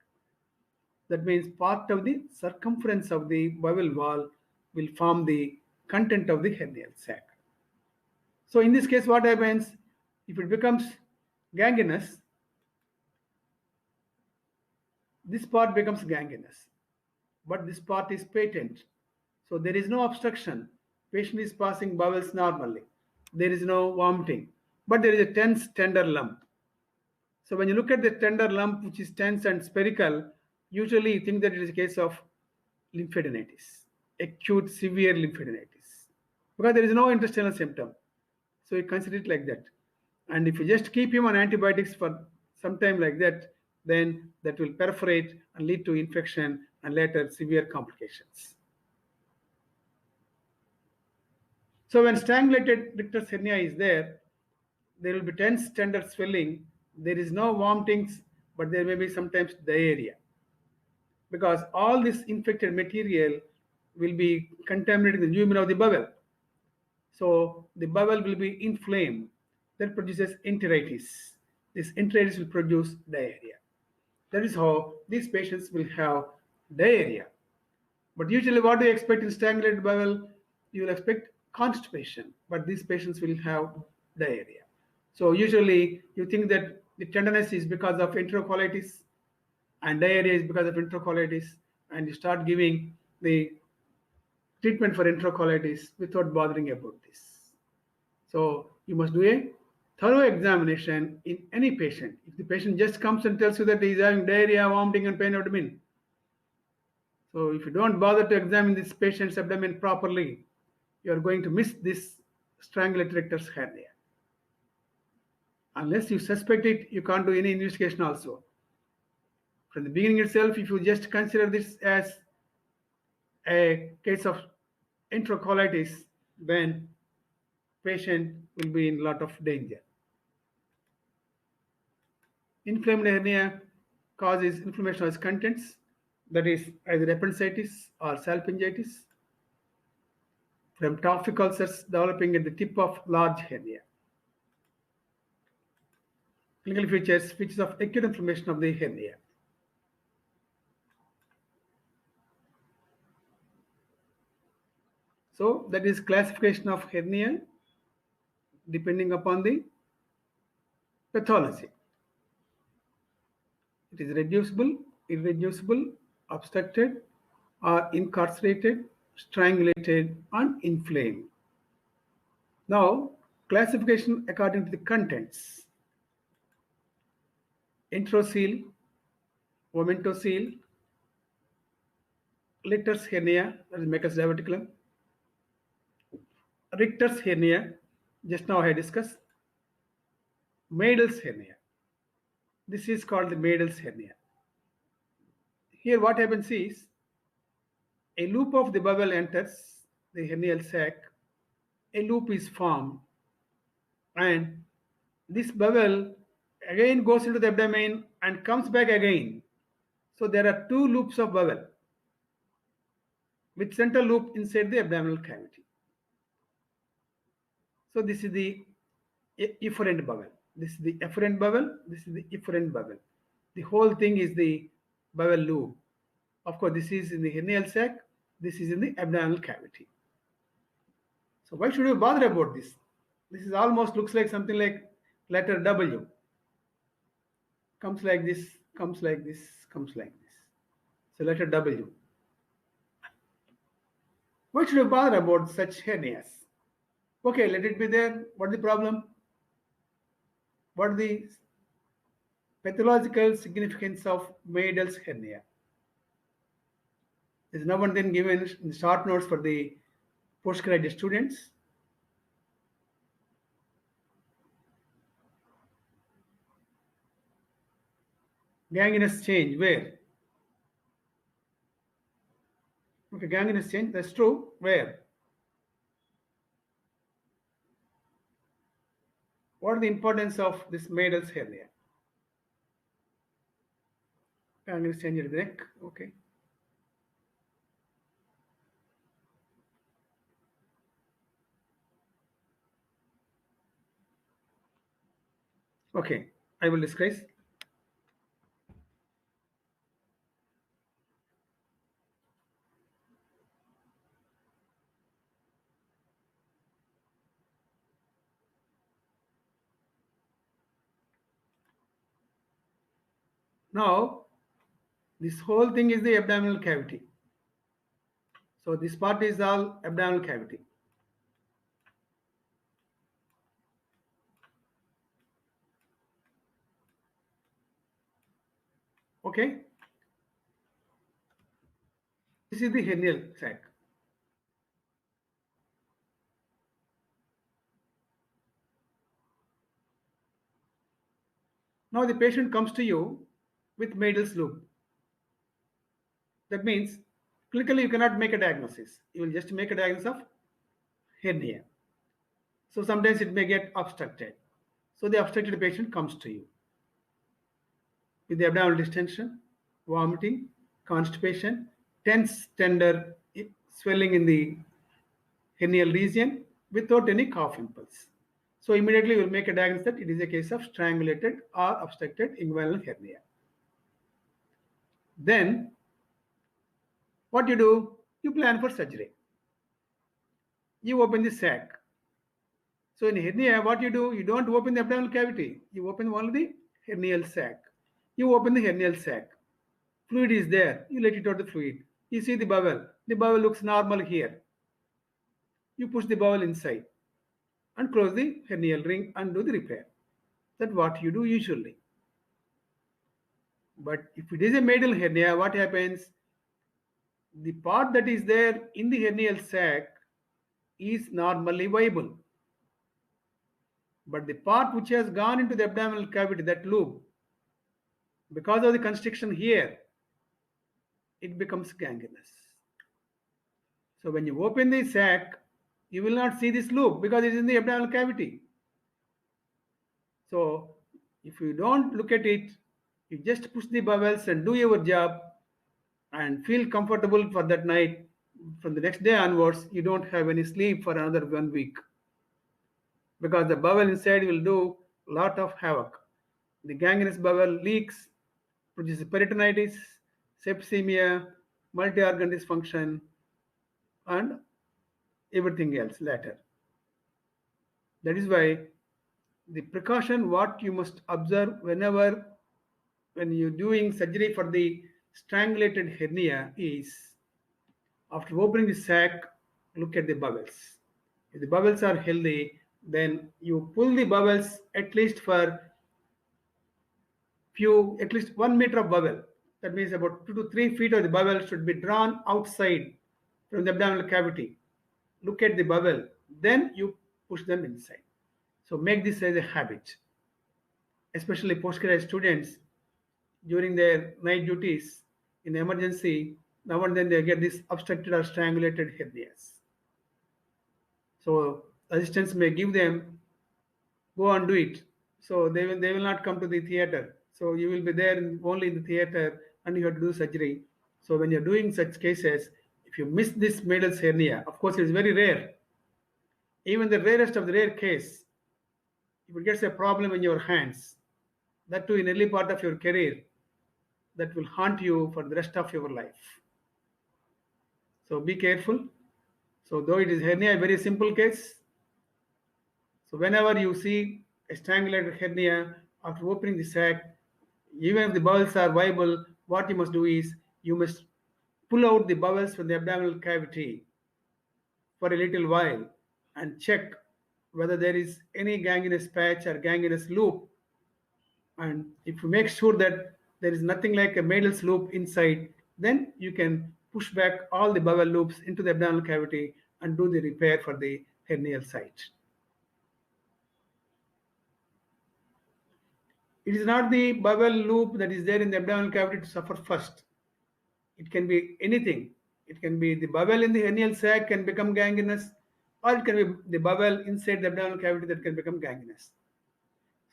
That means part of the circumference of the bowel wall will form the content of the hernial sac. So in this case, what happens? If it becomes gangrenous, this part becomes gangrenous, but this part is patent. So there is no obstruction. Patient is passing bowels normally. There is no vomiting, but there is a tense, tender lump. So when you look at the tender lump, which is tense and spherical, usually you think that it is a case of lymphadenitis, acute severe lymphadenitis, because there is no intestinal symptom. So you consider it like that. And if you just keep him on antibiotics for some time like that, then that will perforate and lead to infection and later severe complications. So when strangulated rectus hernia is there will be tense, tender swelling. There is no vomitings, but there may be sometimes diarrhea, because all this infected material will be contaminating the lumen of the bowel. So the bowel will be inflamed. That produces enteritis. This enteritis will produce diarrhea. That is how these patients will have diarrhea. But usually what do you expect in strangulated bowel? You will expect constipation, but these patients will have diarrhea. So usually you think that the tenderness is because of enterocolitis and diarrhea is because of enterocolitis, and you start giving the treatment for enterocolitis without bothering about this. So you must do a thorough examination in any patient. If the patient just comes and tells you that he is having diarrhea, vomiting, and pain abdomen, so if you don't bother to examine this patient's abdomen properly, you are going to miss this strangulated rectus hernia. Unless you suspect it, you can't do any investigation also. From the beginning itself, if you just consider this as a case of enterocolitis, then patient will be in a lot of danger. Inflamed hernia causes inflammation of its contents, that is either appendicitis or salpingitis, from tophic ulcers developing at the tip of large hernia. Clinical features of acute inflammation of the hernia. So that is classification of hernia depending upon the pathology. It is reducible, irreducible, obstructed, or incarcerated, strangulated, and inflamed. Now, classification according to the contents. Enterocele, omentocele, rectus hernia, that is Meckel's diverticulum, rectus hernia, just now I discussed, Madel's hernia. This is called the Madel's hernia. Here what happens is, a loop of the bowel enters the hernial sac, a loop is formed, and this bowel again goes into the abdomen and comes back again. So there are two loops of bowel with central loop inside the abdominal cavity. So this is the efferent bowel. This is the efferent bowel. This is the efferent bowel. The whole thing is the bowel loop. Of course, this is in the hernial sac. This is in the abdominal cavity. So why should you bother about this? This is almost looks like something like letter W. Comes like this, comes like this, comes like this. So letter W. Why should you bother about such hernias? Okay, let it be there. What is the problem? What is the pathological significance of Madel's hernia? Is now and then given in short notes for the postgraduate students. Gangrenous change where? Okay, gangrenous change, that's true. Where? What is the importance of this Madel's hernia? Gangrenous change at the neck. Okay. Okay, I will discuss. Now, this whole thing is the abdominal cavity. So this part is all abdominal cavity. Okay. This is the hernial sac. Now the patient comes to you with Madel's loop. That means clinically you cannot make a diagnosis. You will just make a diagnosis of hernia. So sometimes it may get obstructed. So the obstructed patient comes to you with the abdominal distension, vomiting, constipation, tense, tender swelling in the hernial region without any cough impulse. So immediately we will make a diagnosis that it is a case of strangulated or obstructed inguinal hernia. Then what you do? You plan for surgery. You open the sac. So in hernia, what you do? You don't open the abdominal cavity. You open only the hernial sac. You open the hernial sac. Fluid is there. You let it out the fluid. You see the bowel. The bowel looks normal here. You push the bowel inside and close the hernial ring and do the repair. That's what you do usually. But if it is a Madel's hernia, what happens? The part that is there in the hernial sac is normally viable. But the part which has gone into the abdominal cavity, that loop, because of the constriction here, it becomes gangrenous. So when you open the sac, you will not see this loop because it is in the abdominal cavity. So if you don't look at it, you just push the bowels and do your job and feel comfortable for that night. From the next day onwards, you don't have any sleep for another 1 week because the bowel inside will do a lot of havoc. The gangrenous bowel leaks, produces peritonitis, sepsemia, multi-organ dysfunction, and everything else later. That is why the precaution what you must observe when you're doing surgery for the strangulated hernia is after opening the sac, look at the bowels. If the bowels are healthy, then you pull the bowels at least for at least 1 meter of bowel. That means about 2 to 3 feet of the bowel should be drawn outside from the abdominal cavity. Look at the bowel, then you push them inside. So make this as a habit, especially postgraduate students during their night duties in emergency. Now and then they get this obstructed or strangulated hernias. So assistants may give them, go and do it. So they will not come to the theater. So you will be there only in the theater and you have to do surgery. So when you're doing such cases, if you miss this Madel's hernia, of course it's very rare. Even the rarest of the rare case, if it gets a problem in your hands, that too in early part of your career, that will haunt you for the rest of your life. So be careful. So though it is hernia, a very simple case. So whenever you see a strangulated hernia after opening the sac, even if the bowels are viable, what you must do is you must pull out the bowels from the abdominal cavity for a little while and check whether there is any gangrenous patch or gangrenous loop. And if you make sure that there is nothing like a Madel's loop inside, then you can push back all the bowel loops into the abdominal cavity and do the repair for the hernial site. It is not the bowel loop that is there in the abdominal cavity to suffer first. It can be anything. It can be the bowel in the hernial sac can become gangrenous, or it can be the bowel inside the abdominal cavity that can become gangrenous.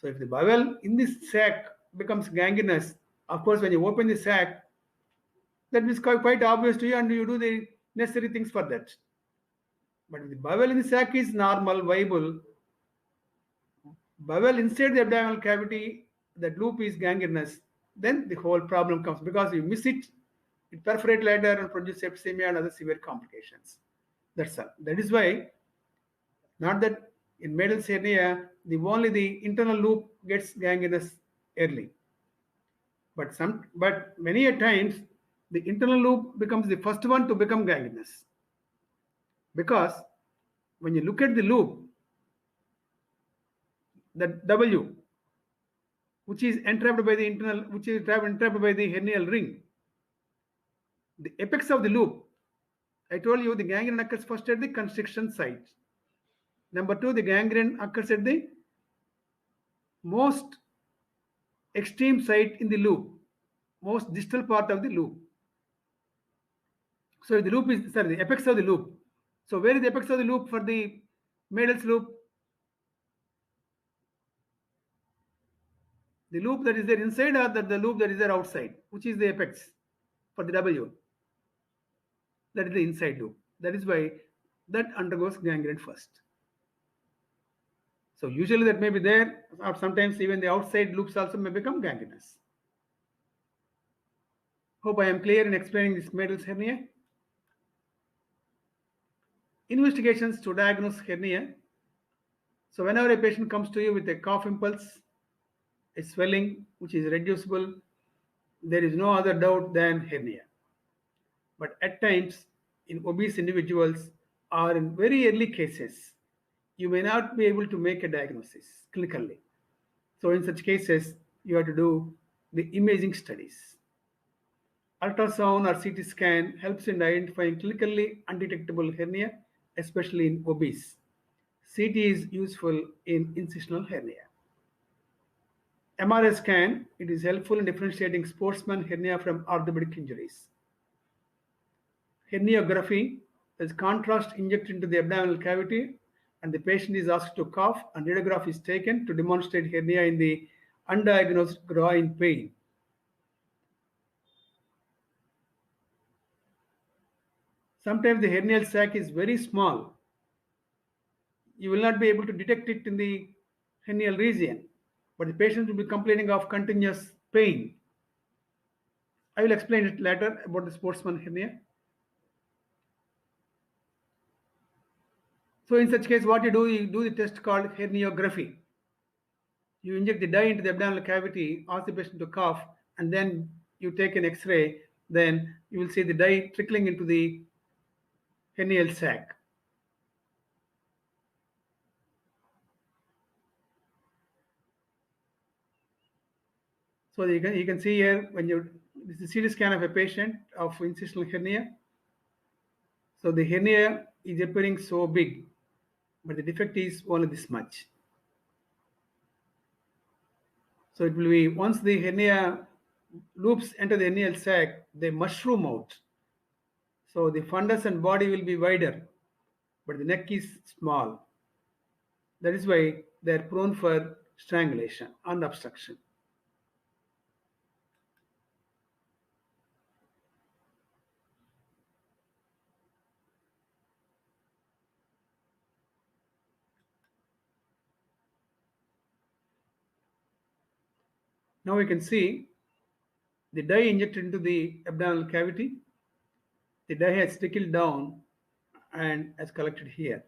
So if the bowel in this sac becomes gangrenous, of course, when you open the sac, that is quite obvious to you, and you do the necessary things for that. But if the bowel in the sac is normal, viable, bowel inside the abdominal cavity, that loop is gangrenous, then the whole problem comes because you miss it, it perforates later and produces septicemia and other severe complications. That's all. That is why, not that in Madel's hernia, only the internal loop gets gangrenous early. But many a times, the internal loop becomes the first one to become gangrenous. Because when you look at the loop, the W, which is entrapped by the hernial ring, the apex of the loop, I told you the gangrene occurs first at the constriction site. Number two, the gangrene occurs at the most extreme site in the loop, most distal part of the loop. So the apex of the loop. So where is the apex of the loop for the Madel's loop? The loop that is there inside, or the loop that is there outside? Which is the apex for the W? That is the inside loop. That is why that undergoes gangrene first. So usually that may be there, or sometimes even the outside loops also may become gangrenous. Hope I am clear in explaining this Madel's hernia. Investigations to diagnose hernia. So whenever a patient comes to you with a cough impulse, a swelling which is reducible, there is no other doubt than hernia. But at times, in obese individuals or in very early cases, you may not be able to make a diagnosis clinically. So in such cases, you have to do the imaging studies. Ultrasound or CT scan helps in identifying clinically undetectable hernia, especially in obese. CT is useful in incisional hernia. MRI scan, it is helpful in differentiating sportsman hernia from orthopedic injuries. Herniography is contrast injected into the abdominal cavity, and the patient is asked to cough, and radiograph is taken to demonstrate hernia in the undiagnosed groin pain. Sometimes the hernial sac is very small. You will not be able to detect it in the hernial region, but the patient will be complaining of continuous pain. I will explain it later about the sportsman hernia. So in such case, what you do the test called herniography. You inject the dye into the abdominal cavity, ask the patient to cough, and then you take an X-ray. Then you will see the dye trickling into the hernial sac. So you can see here when this is a CT scan of a patient of incisional hernia. So the hernia is appearing so big, but the defect is only this much. So it will be, once the hernia loops enter the hernial sac, they mushroom out. So the fundus and body will be wider, but the neck is small. That is why they are prone for strangulation and obstruction. Now we can see the dye injected into the abdominal cavity. The dye has trickled down and has collected here.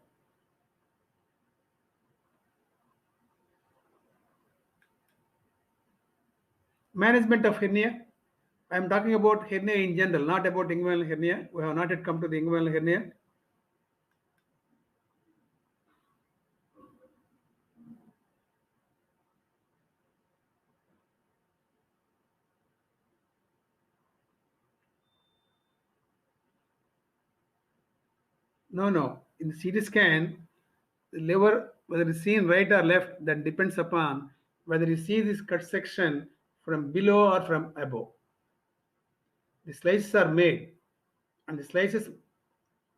Management of hernia. I am talking about hernia in general, not about inguinal hernia. We have not yet come to the inguinal hernia. No. In the CT scan, the liver, whether it's seen right or left, that depends upon whether you see this cut section from below or from above. The slices are made, and the slices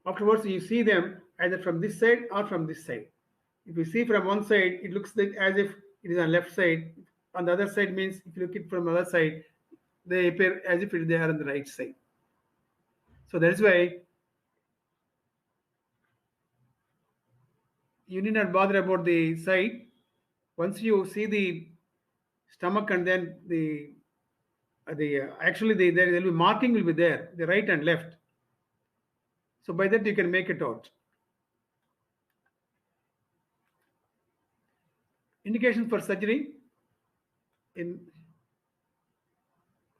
afterwards you see them either from this side or from this side. If you see from one side, it looks like as if it is on left side. On the other side means if you look it from the other side, they appear as if they are on the right side. So that's why you need not bother about the side. Once you see the stomach and then actually there will be marking will be there, the right and left. So by that you can make it out. Indications for surgery. In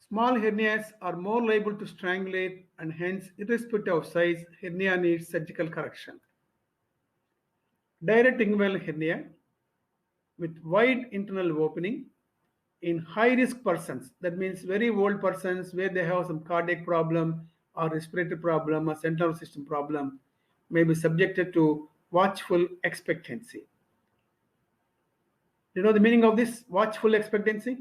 small hernias are more liable to strangulate, and hence, irrespective of size, hernia needs surgical correction. Direct inguinal hernia with wide internal opening in high-risk persons, that means very old persons where they have some cardiac problem or respiratory problem or central system problem, may be subjected to watchful expectancy. Do you know the meaning of this watchful expectancy?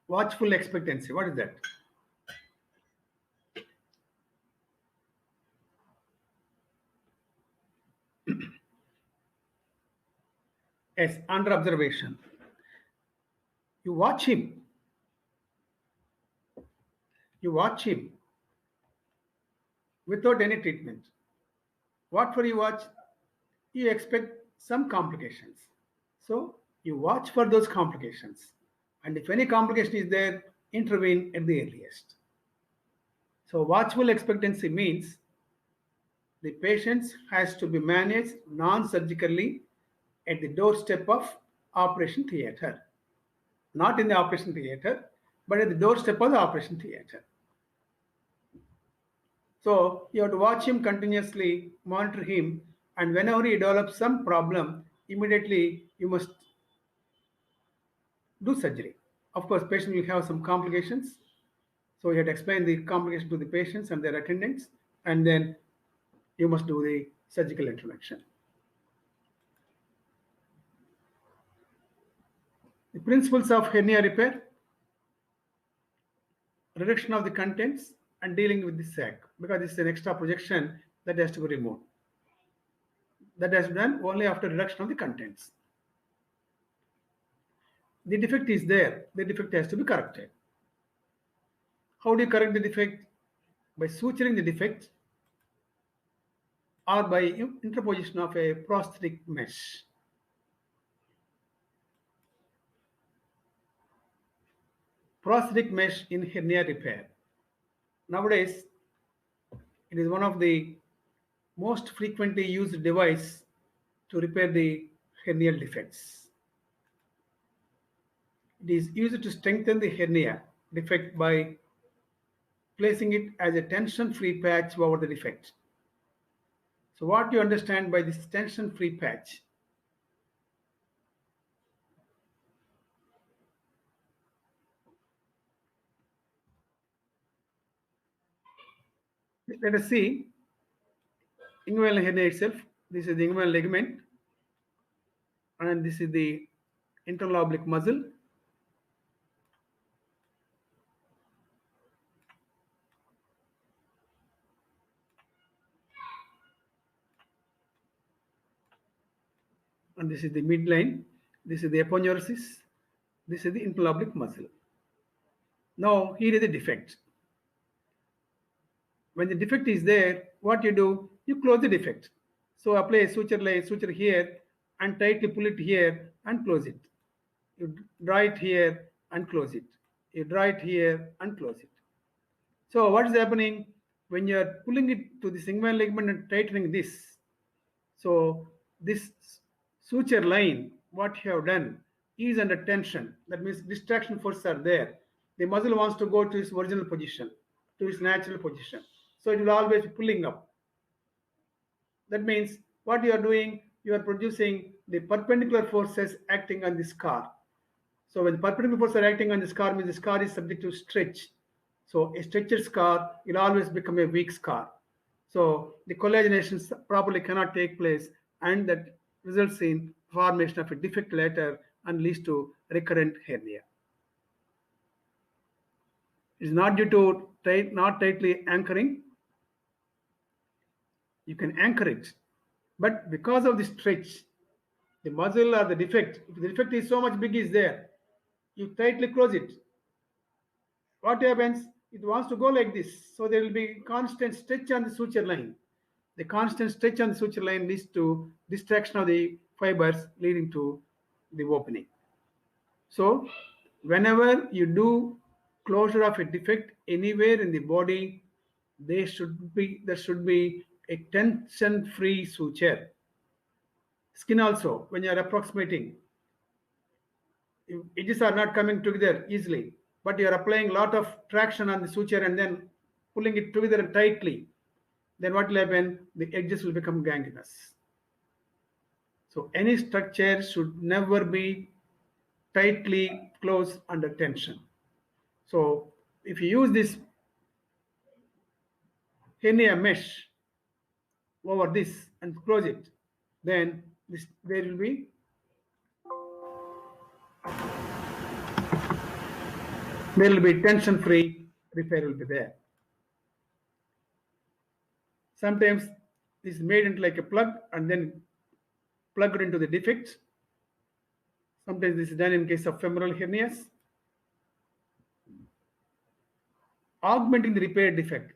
Watchful expectancy, what is that? Yes, under observation. You watch him. You watch him without any treatment. What for you watch? You expect some complications. So you watch for those complications. And if any complication is there, intervene at the earliest. So watchful expectancy means the patient has to be managed non-surgically at the doorstep of operation theater. Not in the operation theater, but at the doorstep of the operation theater. So you have to watch him continuously, monitor him, and whenever he develops some problem, immediately you must do surgery. Of course, patient will have some complications. So you have to explain the complications to the patients and their attendants, and then you must do the surgical intervention. The principles of hernia repair: reduction of the contents and dealing with the sac, because this is an extra projection that has to be removed. That has been done only after reduction of the contents. The defect is there, the defect has to be corrected. How do you correct the defect? By suturing the defect or by interposition of a prosthetic mesh. Prosthetic mesh in hernia repair. Nowadays, it is one of the most frequently used device to repair the hernial defects. It is used to strengthen the hernia defect by placing it as a tension-free patch over the defect. So what do you understand by this tension-free patch? Let us see inguinal hernia itself. This is the inguinal ligament, and this is the internal oblique muscle. And this is the midline. This is the aponeurosis. This is the internal oblique muscle. Now here is the defect. When the defect is there, what you do? You close the defect. So apply a suture here and tightly pull it here and close it. You draw it here and close it. You draw it here and close it. So what is happening when you are pulling it to the inguinal ligament and tightening this? So this suture line, what you have done, is under tension. That means distraction forces are there. The muscle wants to go to its original position, to its natural position. So it will always be pulling up. That means what you are doing, you are producing the perpendicular forces acting on the scar. So when the perpendicular forces are acting on the scar, means the scar is subject to stretch. So a stretched scar will always become a weak scar. So the collagenation properly cannot take place, and that results in formation of a defect later and leads to recurrent hernia. It is not due to not tightly anchoring. You can anchor it, but because of the stretch, the muscle or the defect, if the defect is so much big is there, you tightly close it. What happens? It wants to go like this. So there will be constant stretch on the suture line. The constant stretch on the suture line leads to distraction of the fibers, leading to the opening. So whenever you do closure of a defect anywhere in the body, there should be a tension-free suture. Skin also, when you are approximating, edges are not coming together easily, but you are applying a lot of traction on the suture and then pulling it together tightly, then what will happen? The edges will become gangrenous. So any structure should never be tightly closed under tension. So if you use this hernia mesh over this and close it, then there will be tension-free repair will be there. Sometimes this is made into like a plug and then plugged into the defect. Sometimes this is done in case of femoral hernias. Augmenting the repair defect.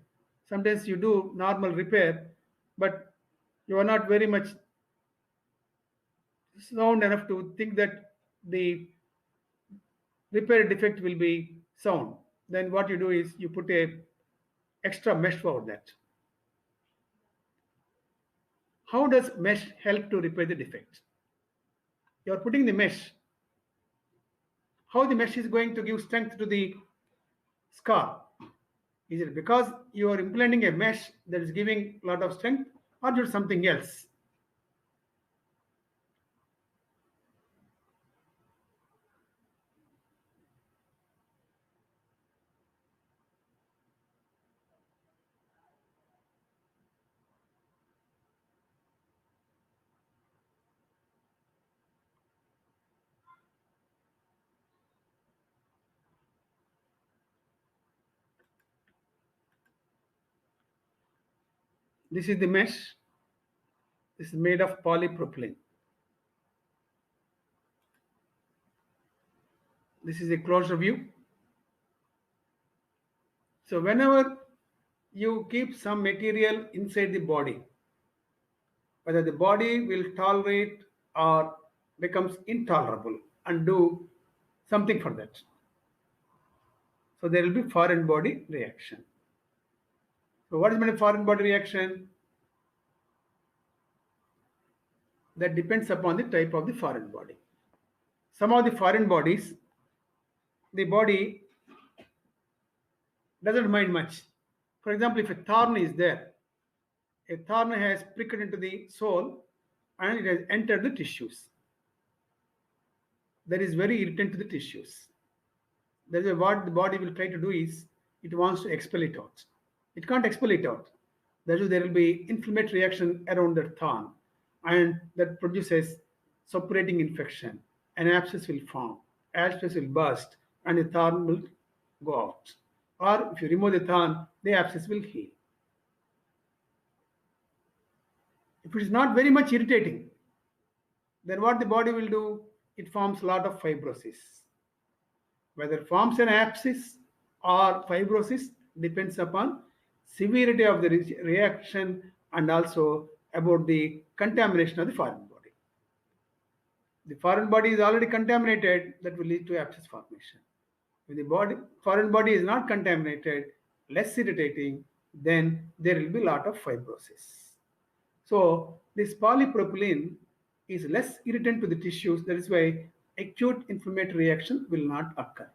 Sometimes you do normal repair, but you are not very much sound enough to think that the repair defect will be sound. Then what you do is you put a extra mesh over that. How does mesh help to repair the defect? You are putting the mesh. How the mesh is going to give strength to the scar? Is it because you are implanting a mesh that is giving a lot of strength, or just something else? This is the mesh. This is made of polypropylene. This is a closer view. So whenever you keep some material inside the body, whether the body will tolerate or becomes intolerable and do something for that. So there will be foreign body reaction. So what is meant by foreign body reaction? That depends upon the type of the foreign body. Some of the foreign bodies, the body doesn't mind much. For example, if a thorn is there, a thorn has pricked into the sole and it has entered the tissues. That is very irritant to the tissues. That is what the body will try to do is it wants to expel it out. It can't expel it out. That is, there will be inflammatory reaction around the thorn, and that produces suppurating infection. An abscess will form, abscess will burst, and the thorn will go out. Or if you remove the thorn, the abscess will heal. If it is not very much irritating, then what the body will do? It forms a lot of fibrosis. Whether it forms an abscess or fibrosis depends upon severity of the reaction and also about the contamination of the foreign body. The foreign body is already contaminated, that will lead to abscess formation. If the foreign body is not contaminated, less irritating, then there will be a lot of fibrosis. So this polypropylene is less irritant to the tissues. That is why acute inflammatory reaction will not occur.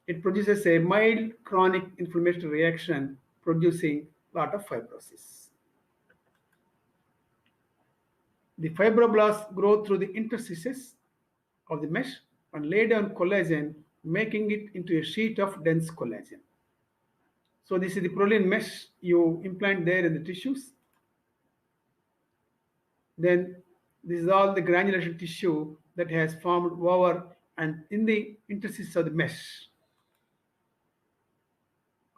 It produces a mild chronic inflammatory reaction producing a lot of fibrosis. The fibroblasts grow through the interstices of the mesh and lay down collagen, making it into a sheet of dense collagen. So this is the proline mesh you implant there in the tissues. Then this is all the granulation tissue that has formed over and in the interstices of the mesh.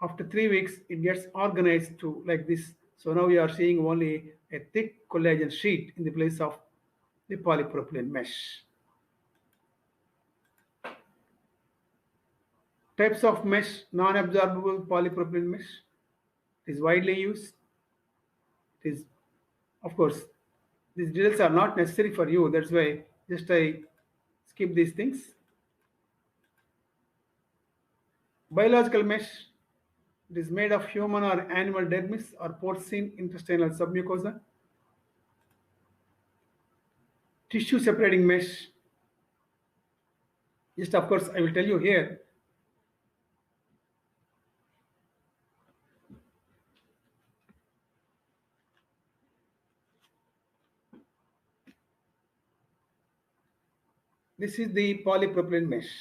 After 3 weeks, it gets organized to like this. So now you are seeing only a thick collagen sheet in the place of the polypropylene mesh. Types of mesh: non-absorbable polypropylene mesh. It is widely used. It is, of course, these details are not necessary for you. That's why just I skip these things. Biological mesh. It is made of human or animal dermis or porcine intestinal submucosa. Tissue separating mesh. Just of course, I will tell you here. This is the polypropylene mesh.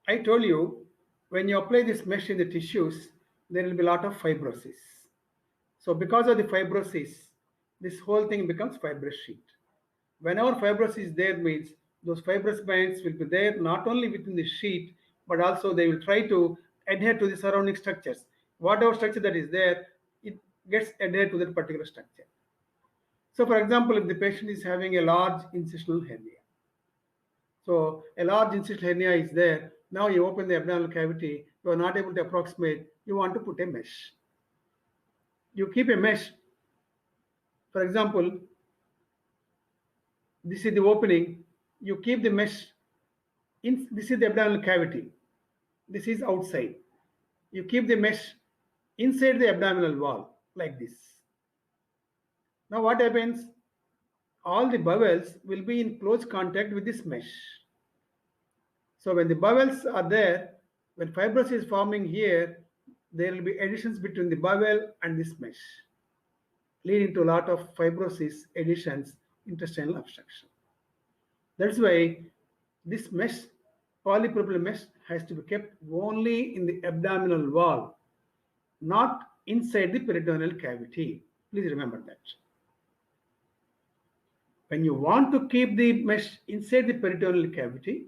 I told you when you apply this mesh in the tissues, there will be a lot of fibrosis. So because of the fibrosis, this whole thing becomes fibrous sheet. Whenever fibrosis is there means those fibrous bands will be there not only within the sheet, but also they will try to adhere to the surrounding structures. Whatever structure that is there, it gets adhered to that particular structure. So for example, if the patient is having a large incisional hernia, so a large incisional hernia is there, now you open the abdominal cavity, you are not able to approximate, you want to put a mesh. You keep a mesh, for example, this is the opening, you keep the mesh, this is the abdominal cavity, this is outside. You keep the mesh inside the abdominal wall like this. Now what happens? All the bowels will be in close contact with this mesh. So when the bowels are there, when fibrosis is forming here, there will be adhesions between the bowel and this mesh, leading to a lot of fibrosis, adhesions, intestinal obstruction. That's why this mesh, polypropylene mesh, has to be kept only in the abdominal wall, not inside the peritoneal cavity. Please remember that. When you want to keep the mesh inside the peritoneal cavity,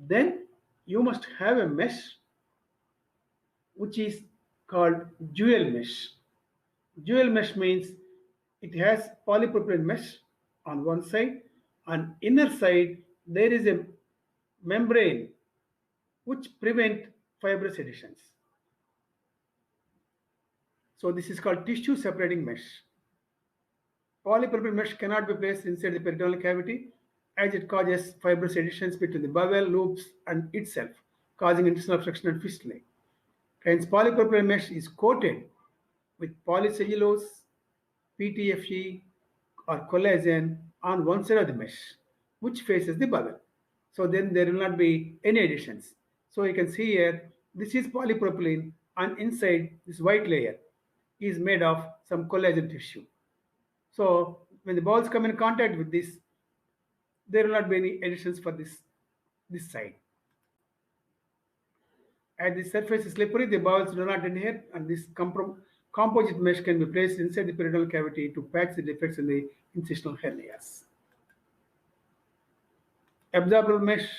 then you must have a mesh which is called dual mesh. Dual mesh means it has polypropylene mesh on one side, on inner side there is a membrane which prevent fibrous adhesions. So this is called tissue separating mesh. Polypropylene mesh cannot be placed inside the peritoneal cavity as it causes fibrous adhesions between the bowel loops and itself, causing intestinal obstruction and fistulae. Hence, polypropylene mesh is coated with polycellulose, PTFE, or collagen on one side of the mesh, which faces the bowel. So then there will not be any adhesions. So you can see here, this is polypropylene, and inside this white layer is made of some collagen tissue. So when the balls come in contact with this, there will not be any adhesions for this side. As the surface is slippery, the bowels do not adhere, and this composite mesh can be placed inside the peritoneal cavity to patch the defects in the incisional hernias. Absorbable mesh.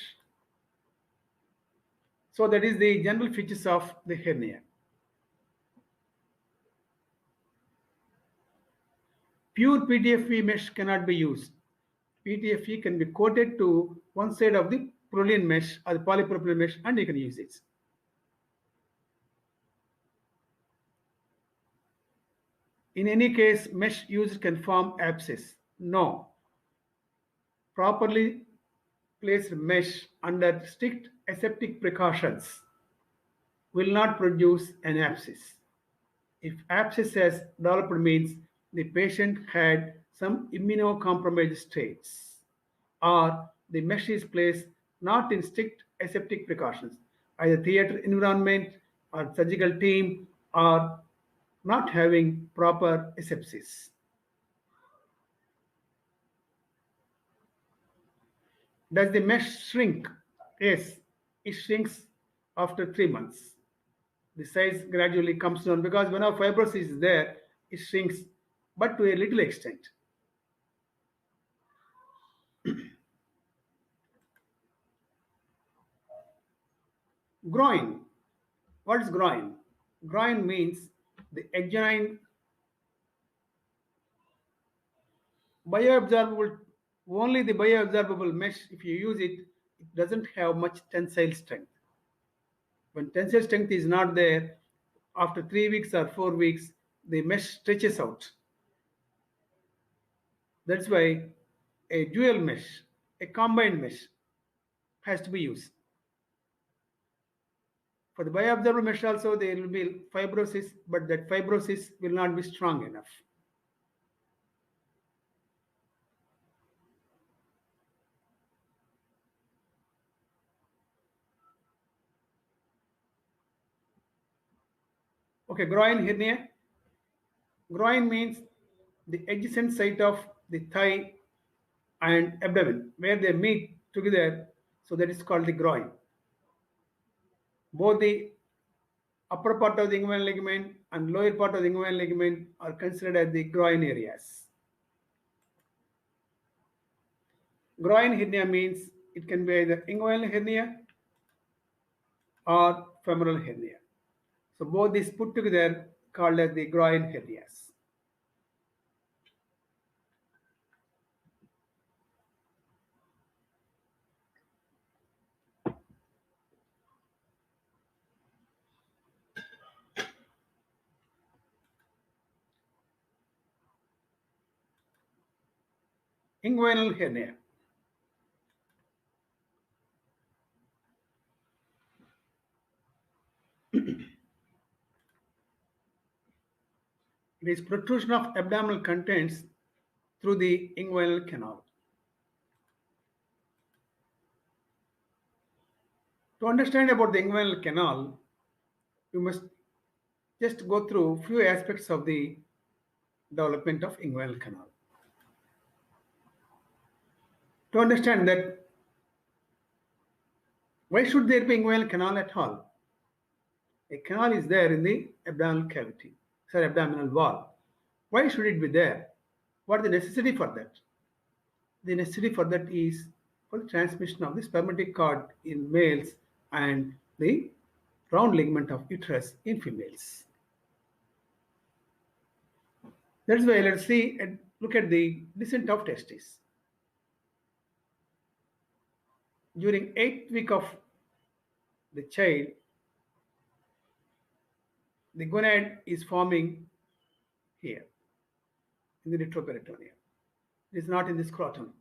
So that is the general features of the hernia. Pure PTFE mesh cannot be used. PTFE can be coated to one side of the proline mesh or the polypropylene mesh, and you can use it. In any case, mesh used can form abscess. No. Properly placed mesh under strict aseptic precautions will not produce an abscess. If abscess has developed means the patient had some immunocompromised states, or the mesh is placed not in strict aseptic precautions, either theater environment or surgical team, or not having proper asepsis. Does the mesh shrink? Yes, it shrinks after 3 months. The size gradually comes down because when our fibrosis is there, it shrinks, but to a little extent. Groin. What is groin? Groin means the adjoining bioabsorbable, only the bioabsorbable mesh, if you use it, it doesn't have much tensile strength. When tensile strength is not there, after 3 weeks or 4 weeks, the mesh stretches out. That's why a dual mesh, a combined mesh has to be used. For the bioabsorbable mesh also, there will be fibrosis, but that fibrosis will not be strong enough. Okay, groin hernia. Groin means the adjacent site of the thigh and abdomen where they meet together, so that is called the groin. Both the upper part of the inguinal ligament and lower part of the inguinal ligament are considered as the groin areas. Groin hernia means it can be either inguinal hernia or femoral hernia. So both these put together called as the groin hernias. Inguinal hernia. It is protrusion of abdominal contents through the inguinal canal. To understand about the inguinal canal, you must just go through few aspects of the development of inguinal canal. To understand that, why should there be inguinal canal at all? A canal is there in the abdominal cavity, sorry, abdominal wall. Why should it be there? What is the necessity for that? The necessity for that is for the transmission of the spermatic cord in males and the round ligament of uterus in females. That's why let's see and look at the descent of testes. During 8th week of the child, the gonad is forming here in the retroperitoneum. It is not in the scrotum.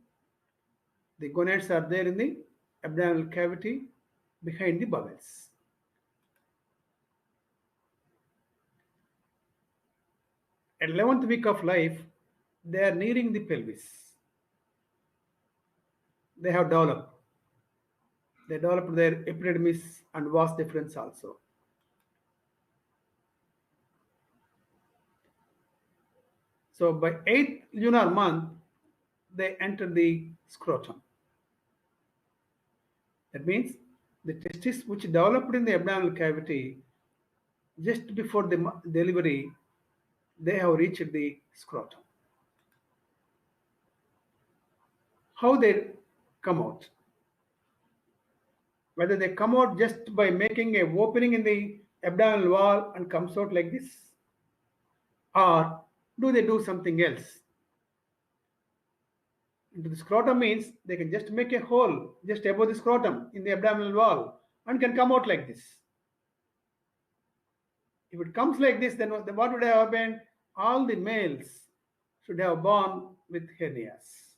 The gonads are there in the abdominal cavity behind the bowels. At 11th week of life, they are nearing the pelvis. They have developed. They developed their epididymis and vas deferens also. So by 8th lunar month, they enter the scrotum. That means the testes which developed in the abdominal cavity just before the delivery, they have reached the scrotum. How they come out? Whether they come out just by making a opening in the abdominal wall and comes out like this, or do they do something else? Into the scrotum means they can just make a hole just above the scrotum in the abdominal wall and can come out like this. If it comes like this, then what would have happened? All the males should have born with hernias.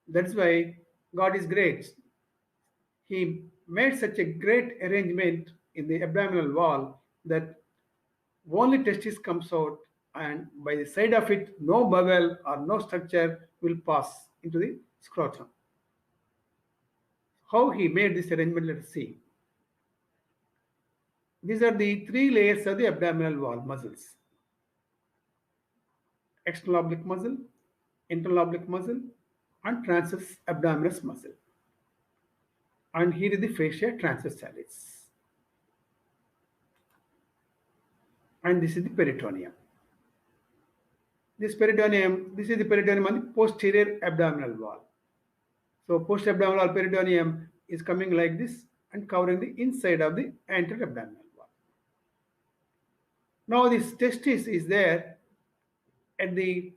That's why God is great. He made such a great arrangement in the abdominal wall that only testis comes out, and by the side of it, no bowel or no structure will pass into the scrotum. How he made this arrangement, let us see. These are the 3 layers of the abdominal wall muscles. External oblique muscle, internal oblique muscle, and transverse abdominis muscle. And here is the fascia transversalis. And this is the peritoneum. This is the peritoneum on the posterior abdominal wall. So post-abdominal peritoneum is coming like this and covering the inside of the anterior abdominal wall. Now this testis is there at the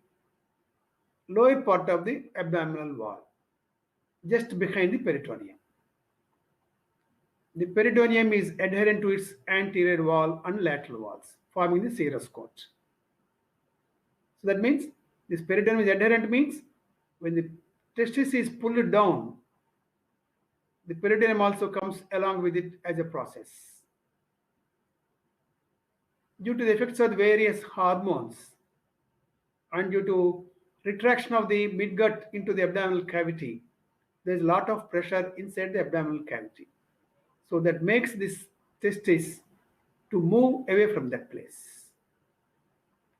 lower part of the abdominal wall, just behind the peritoneum. The peritoneum is adherent to its anterior wall and lateral walls, forming the serous coat. So that means this peritoneum is adherent means when the testis is pulled down, the peritoneum also comes along with it as a process. Due to the effects of the various hormones and due to retraction of the midgut into the abdominal cavity, there is a lot of pressure inside the abdominal cavity. So that makes this testis to move away from that place.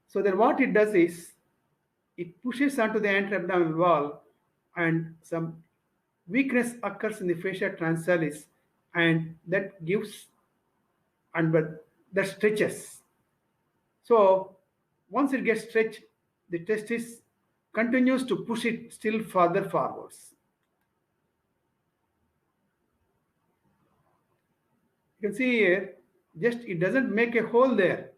So then what it does is, it pushes onto the anterior abdominal wall and some weakness occurs in the fascia transversalis, and that gives and but that stretches. So once it gets stretched, the testis continues to push it still further forwards. You can see here, just it doesn't make a hole there.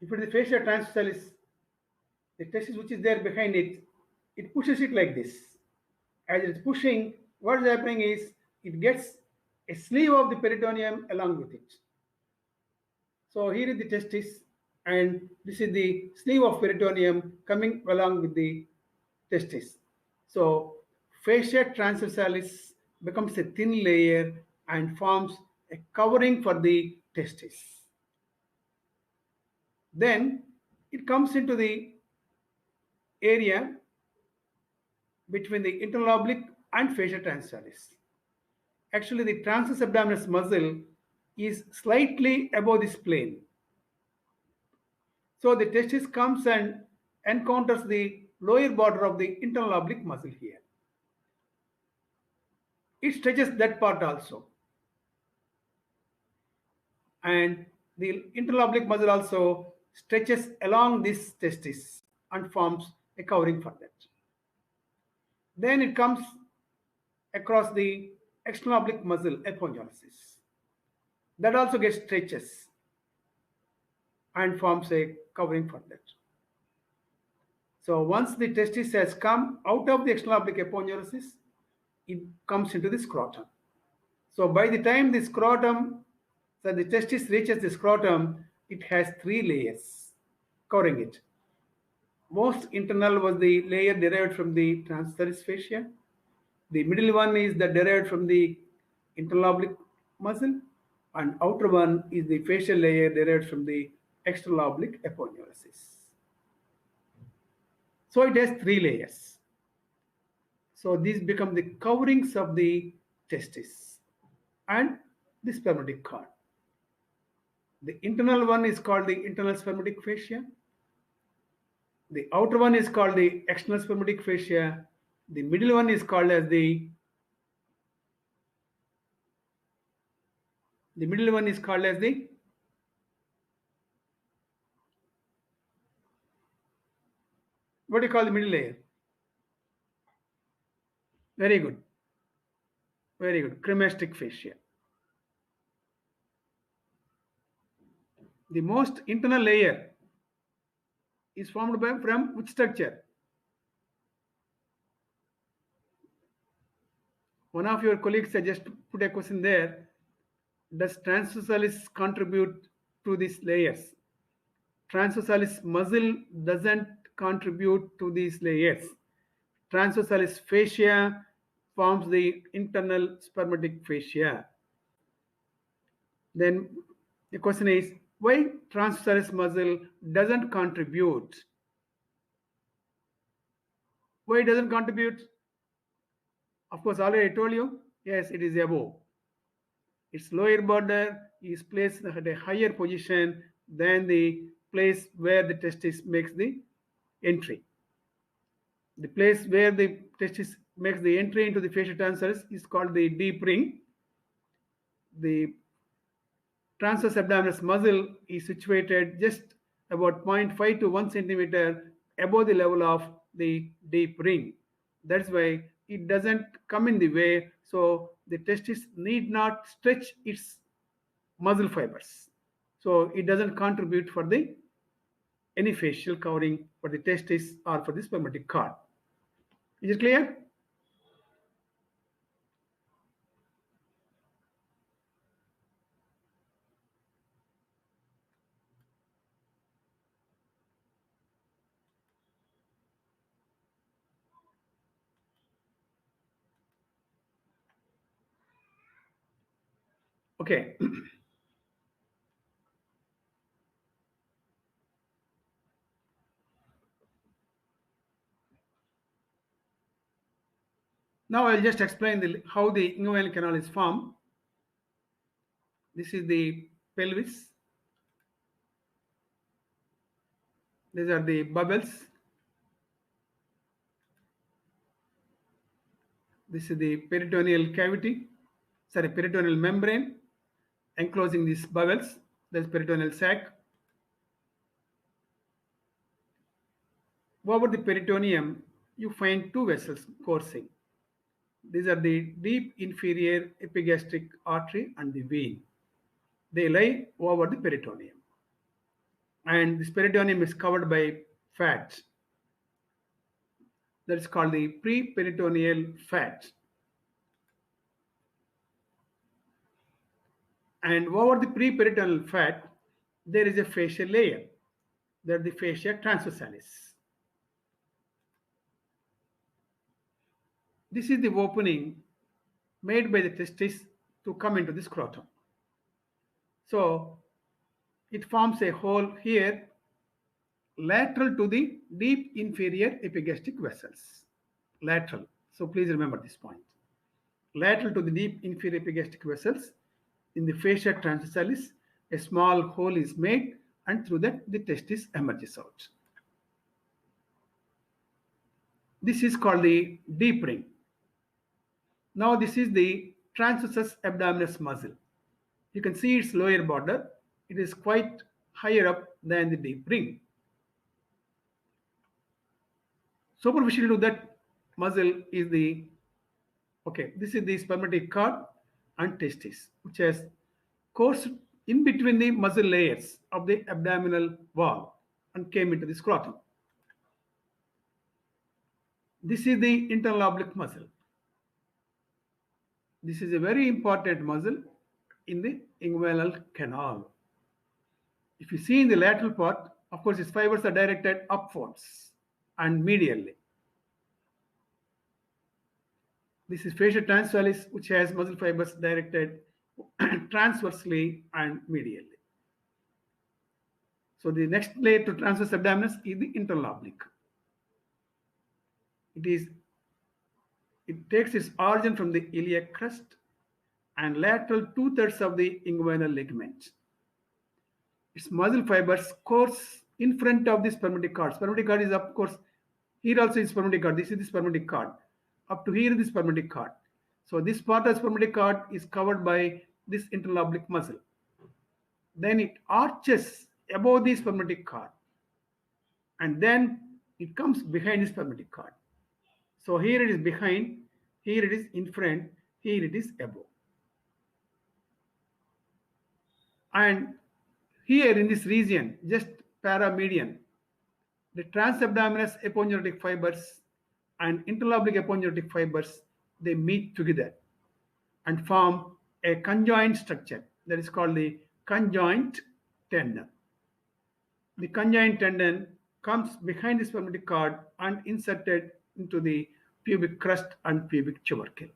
If it is the fascia transversalis, the testis which is there behind it, it pushes it like this. As it's pushing, what is happening is it gets a sleeve of the peritoneum along with it. So here is the testis, and this is the sleeve of peritoneum coming along with the testis. So fascia transversalis becomes a thin layer and forms a covering for the testis. Then it comes into the area between the internal oblique and fascia transversalis. Actually, the transverse abdominis muscle is slightly above this plane. So the testis comes and encounters the lower border of the internal oblique muscle here. It stretches that part also. And the internal oblique muscle also stretches along this testis and forms a covering for that. Then it comes across the external oblique muscle aponeurosis. That also gets stretches and forms a covering for that. So once the testis has come out of the external oblique aponeurosis, it comes into the scrotum. So by the time the testis reaches the scrotum, it has 3 layers covering it. Most internal was the layer derived from the transversalis fascia. The middle one is the derived from the internal oblique muscle, and outer one is the facial layer derived from the external oblique aponeurosis. So it has 3 layers. So these become the coverings of the testis and the spermatic cord. The internal one is called the internal spermatic fascia. The outer one is called the external spermatic fascia. The middle one is called as the what do you call the middle layer? Very good. Very good. Cremastic fascia. The most internal layer is formed from which structure? One of your colleagues has just put a question there. Does transversalis contribute to these layers? Transversalis muscle doesn't contribute to these layers. Transversalis fascia forms the internal spermatic fascia. Then the question is, why transversalis muscle doesn't contribute? Why it doesn't contribute? Of course, already I told you, yes, it is above. Its lower border is placed at a higher position than the place where the testis makes the entry. The place where the testis makes the entry into the fascia transversus is called the deep ring. The transverse abdominis muscle is situated just about zero 0.5 to 1 centimeter above the level of the deep ring. That's why it doesn't come in the way, so the testis need not stretch its muscle fibers. So it doesn't contribute for the any facial covering for the testis or for the spermatic cord. Is it clear? Okay. Now I'll just explain how the inguinal canal is formed. This is the pelvis. These are the bubbles. This is the peritoneal cavity, peritoneal membrane enclosing these bubbles. There's peritoneal sac. Over the peritoneum, you find two vessels coursing. These are the deep inferior epigastric artery and the vein. They lie over the peritoneum. And this peritoneum is covered by fat. That is called the preperitoneal fat. And over the preperitoneal fat, there is a fascial layer. That is the fascia transversalis. This is the opening made by the testis to come into the scrotum. So it forms a hole here lateral to the deep inferior epigastric vessels. Lateral. So please remember this point. Lateral to the deep inferior epigastric vessels, in the fascia transversalis, a small hole is made, and through that the testis emerges out. This is called the deep ring. Now this is the transversus abdominis muscle. You can see its lower border. It is quite higher up than the deep ring. Superficial to that muscle is the, this is the spermatic cord and testis, which has coursed in between the muscle layers of the abdominal wall and came into the scrotum. This is the internal oblique muscle. This is a very important muscle in the inguinal canal. If you see in the lateral part, of course, its fibers are directed upwards and medially. This is fascia transversalis, which has muscle fibers directed transversely and medially. So the next layer to transverse abdominis is the internal oblique. It takes its origin from the iliac crest and lateral 2/3 of the inguinal ligament. Its muscle fibers course in front of the spermatic cord. Spermatic cord is, of course, here also is spermatic cord. This is the spermatic cord. Up to here is the spermatic cord. So this part of spermatic cord is covered by this internal oblique muscle. Then it arches above the spermatic cord. And then it comes behind the spermatic cord. So here it is behind, here it is in front, here it is above. And here in this region, just paramedian, the transabdominous aponeurotic fibers and internal oblique aponeurotic fibers, they meet together and form a conjoint structure that is called the conjoint tendon. The conjoint tendon comes behind the spermatic cord and inserted into the pubic crust and pubic tubercle.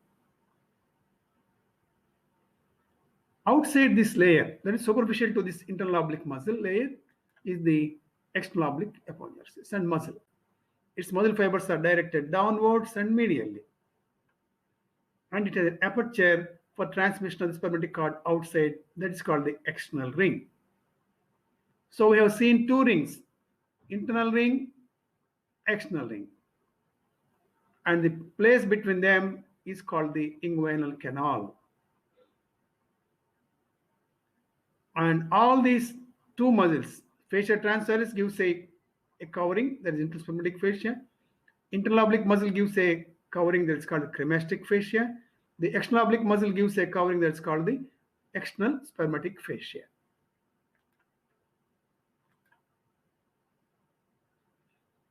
Outside this layer, that is superficial to this internal oblique muscle layer, is the external oblique aponeurosis and muscle. Its muscle fibers are directed downwards and medially. And it has an aperture for transmission of the spermatic cord outside, that is called the external ring. So we have seen two rings, internal ring, external ring. And the place between them is called the inguinal canal. And all these two muscles, fascia transversalis gives a covering, that is interspermatic fascia. Internal oblique muscle gives a covering that is called cremastic fascia. The external oblique muscle gives a covering that is called the external spermatic fascia.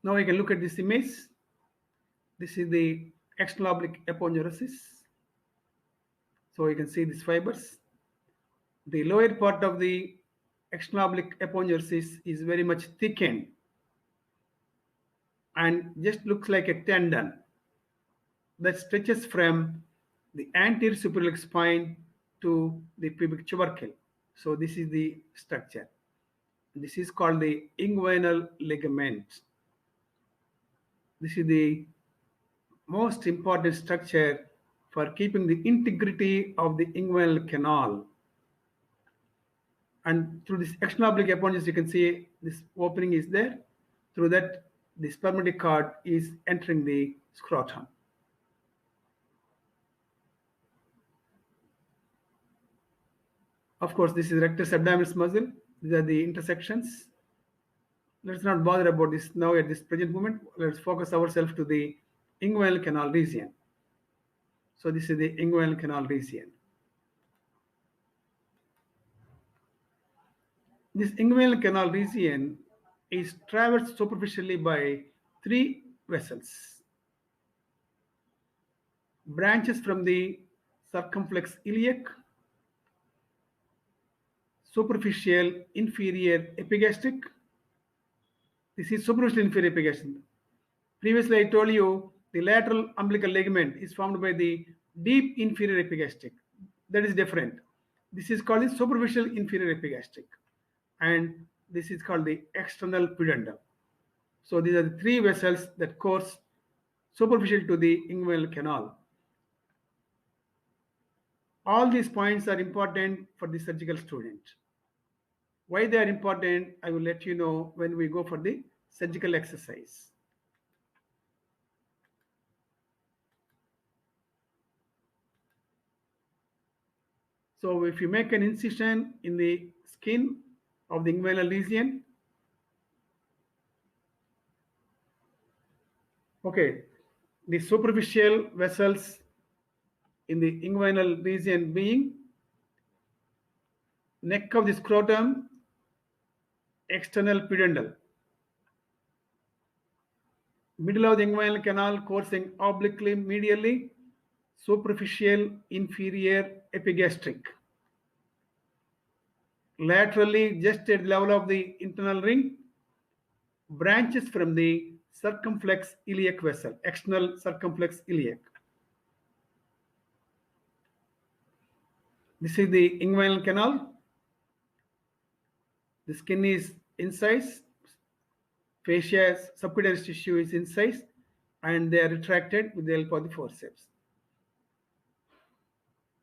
Now we can look at this image. This is the external oblique aponeurosis. So you can see these fibers. The lower part of the external oblique aponeurosis is very much thickened and just looks like a tendon that stretches from the anterior suprailiac spine to the pubic tubercle. So this is the structure. This is called the inguinal ligament. This is the most important structure for keeping the integrity of the inguinal canal. And through this external oblique aponeurosis, you can see this opening is there. Through that, the spermatic cord is entering the scrotum. Of course, this is rectus abdominis muscle. These are the intersections. Let's not bother about this now at this present moment. Let's focus ourselves to the inguinal canal region. So this is the inguinal canal region. This inguinal canal region is traversed superficially by three vessels. Branches from the circumflex iliac, superficial inferior epigastric. This is superficial inferior epigastric. Previously, I told you the lateral umbilical ligament is formed by the deep inferior epigastric. That is different. This is called the superficial inferior epigastric. And this is called the external pudendum. So these are the three vessels that course superficial to the inguinal canal. All these points are important for the surgical student. Why they are important, I will let you know when we go for the surgical exercise. So if you make an incision in the skin of the inguinal region, okay, the superficial vessels in the inguinal region being neck of the scrotum, external pudendal, middle of the inguinal canal coursing obliquely medially, superficial inferior epigastric, laterally just at the level of the internal ring, branches from the circumflex iliac vessel, external circumflex iliac. This is the inguinal canal. The skin is incised, fascia, subcutaneous tissue is incised, and they are retracted with the help of the forceps.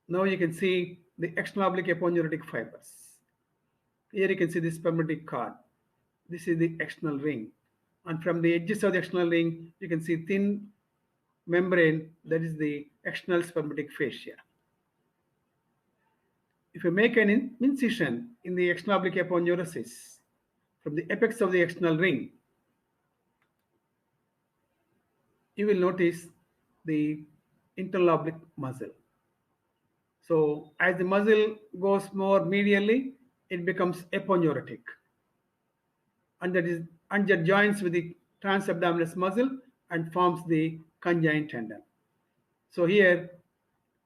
Now you can see the external oblique aponeurotic fibers. Here you can see the spermatic cord. This is the external ring. And from the edges of the external ring, you can see thin membrane, that is the external spermatic fascia. If you make an incision in the external oblique aponeurosis from the apex of the external ring, you will notice the internal oblique muscle. So as the muscle goes more medially, it becomes aponeurotic. And that joins with the transabdominis muscle and forms the conjoint tendon. So here,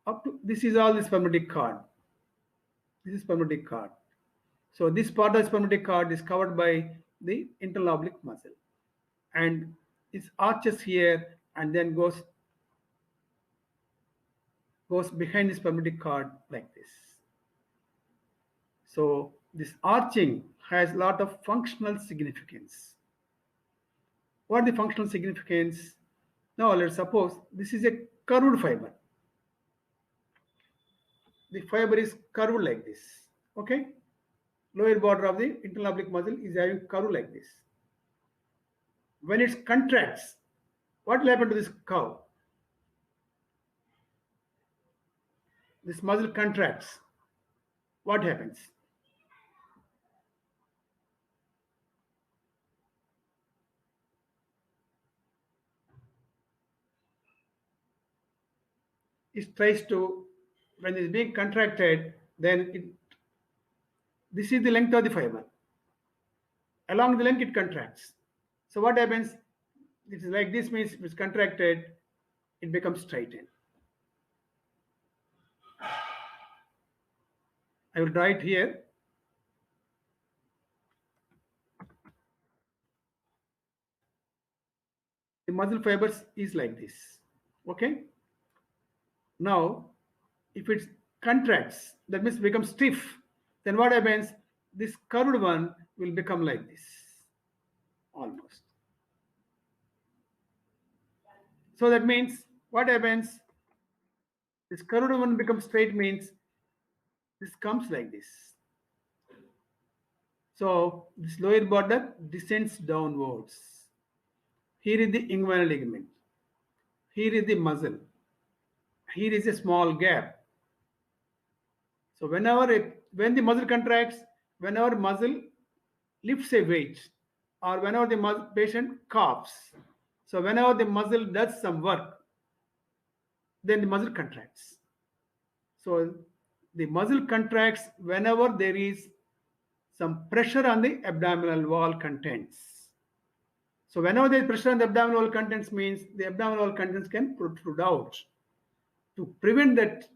up to this is all the spermatic cord. This is spermatic cord. So this part of the spermatic cord is covered by the internal oblique muscle, and it arches here and then goes behind the spermatic cord like this. So this arching has a lot of functional significance. What is the functional significance? Now let's suppose this is a curved fiber. the fiber is curved like this. Okay, lower border of the internal oblique muscle is having curve like this. When it contracts, what will happen to this curve? This muscle contracts. What happens? It tries to, when it's being contracted, then this is the length of the fiber. Along the length it contracts. So what happens? It is like this, means it's contracted, it becomes straightened. I will draw it here. The muscle fibers is like this. Okay. Now, if it contracts, that means becomes stiff, then what happens? This curved one will become like this, almost. So that means what happens? This curved one becomes straight, means this comes like this. So this lower border descends downwards. Here is the inguinal ligament. Here is the muscle. Here is a small gap. So when the muscle contracts, whenever muscle lifts a weight, or whenever the patient coughs, so whenever the muscle does some work, then the muscle contracts. So the muscle contracts whenever there is some pressure on the abdominal wall contents. So whenever there is pressure on the abdominal wall contents, means the abdominal wall contents can protrude out. To prevent that,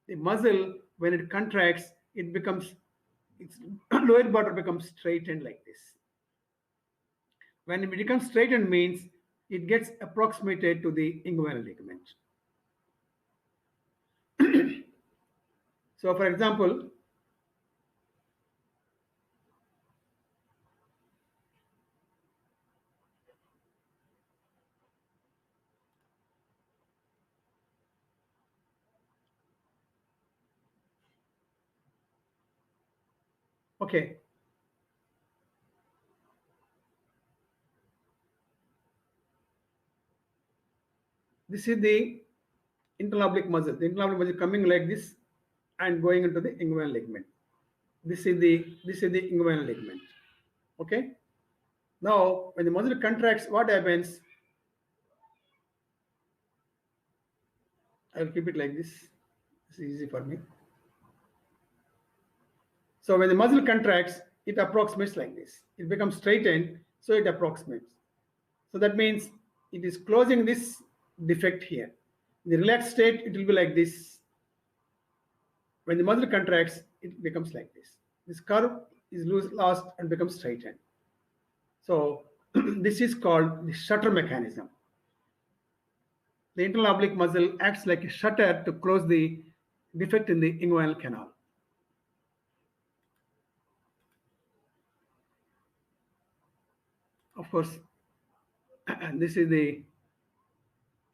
the muscle, when it contracts, it becomes, its lower border becomes straightened like this. When it becomes straightened, means it gets approximated to the inguinal ligament. So for example, okay, this is the internal oblique muscle. The internal oblique muscle coming like this and going into the inguinal ligament. This is the inguinal ligament. Okay. Now, when the muscle contracts, what happens? I will keep it like this. It's easy for me. So when the muscle contracts, it approximates like this. It becomes straightened, so it approximates. So that means it is closing this defect here. In the relaxed state, it will be like this. When the muscle contracts, it becomes like this. This curve is lost and becomes straightened. So this is called the shutter mechanism. The internal oblique muscle acts like a shutter to close the defect in the inguinal canal. Of course, this is the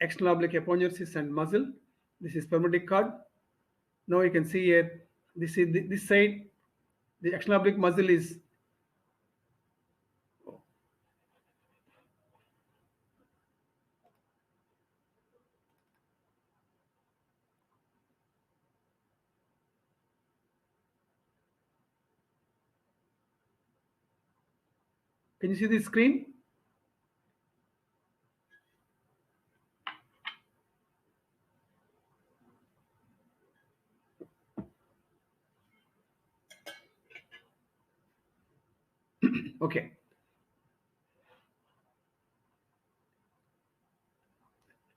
external oblique aponeurosis and muscle. This is spermatic cord. Now you can see here, this is this side, the external oblique muscle is can you see the screen? Okay.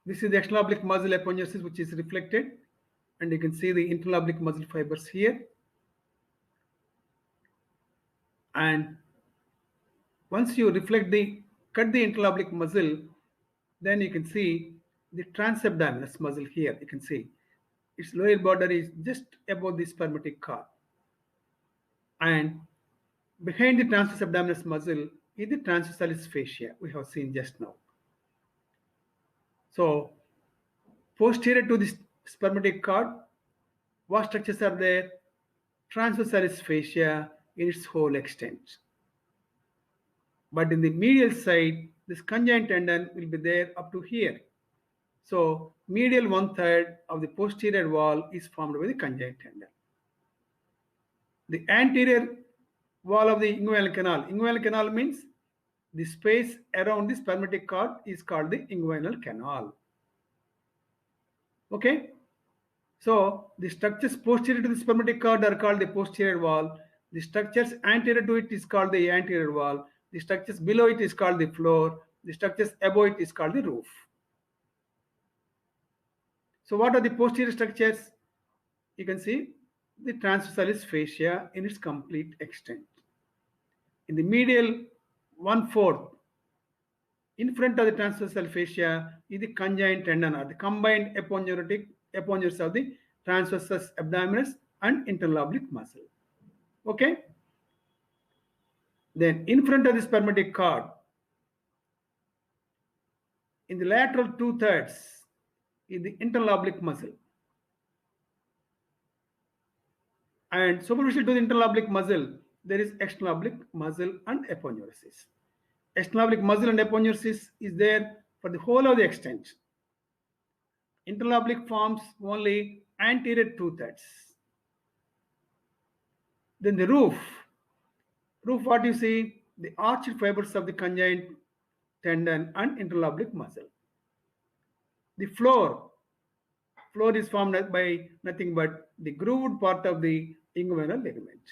This is the external oblique muscle aponeurosis, which is reflected, and you can see the internal oblique muscle fibers here. And once you cut the internal oblique muscle, then you can see the transabdominis muscle here. You can see its lower border is just above the spermatic cord, and behind the transverse abdominis muscle is the transversalis fascia we have seen just now. So posterior to this spermatic cord, What structures are there? Transversalis fascia in its whole extent. But in the medial side, this conjoint tendon will be there up to here. So medial 1/3 of the posterior wall is formed by the conjoint tendon. The anterior wall of the inguinal canal. Inguinal canal means the space around the spermatic cord is called the inguinal canal. Okay? So the structures posterior to the spermatic cord are called the posterior wall. The structures anterior to it is called the anterior wall. The structures below it is called the floor. The structures above it is called the roof. So what are the posterior structures? You can see the transversalis fascia in its complete extent. In the medial 1/4, in front of the transversal fascia is the conjoint tendon or the combined eponeurosis of the transversus abdominis and internal oblique muscle. Okay? Then in front of the spermatic cord, in the lateral 2/3 is the internal oblique muscle. And superficial to the internal oblique muscle, there is external oblique muscle and aponeurosis. External oblique muscle and aponeurosis is there for the whole of the extent. Internal oblique forms only anterior 2/3. Then the roof, what you see? The arched fibers of the conjoint tendon and internal oblique muscle. The floor is formed by nothing but the grooved part of the inguinal ligament.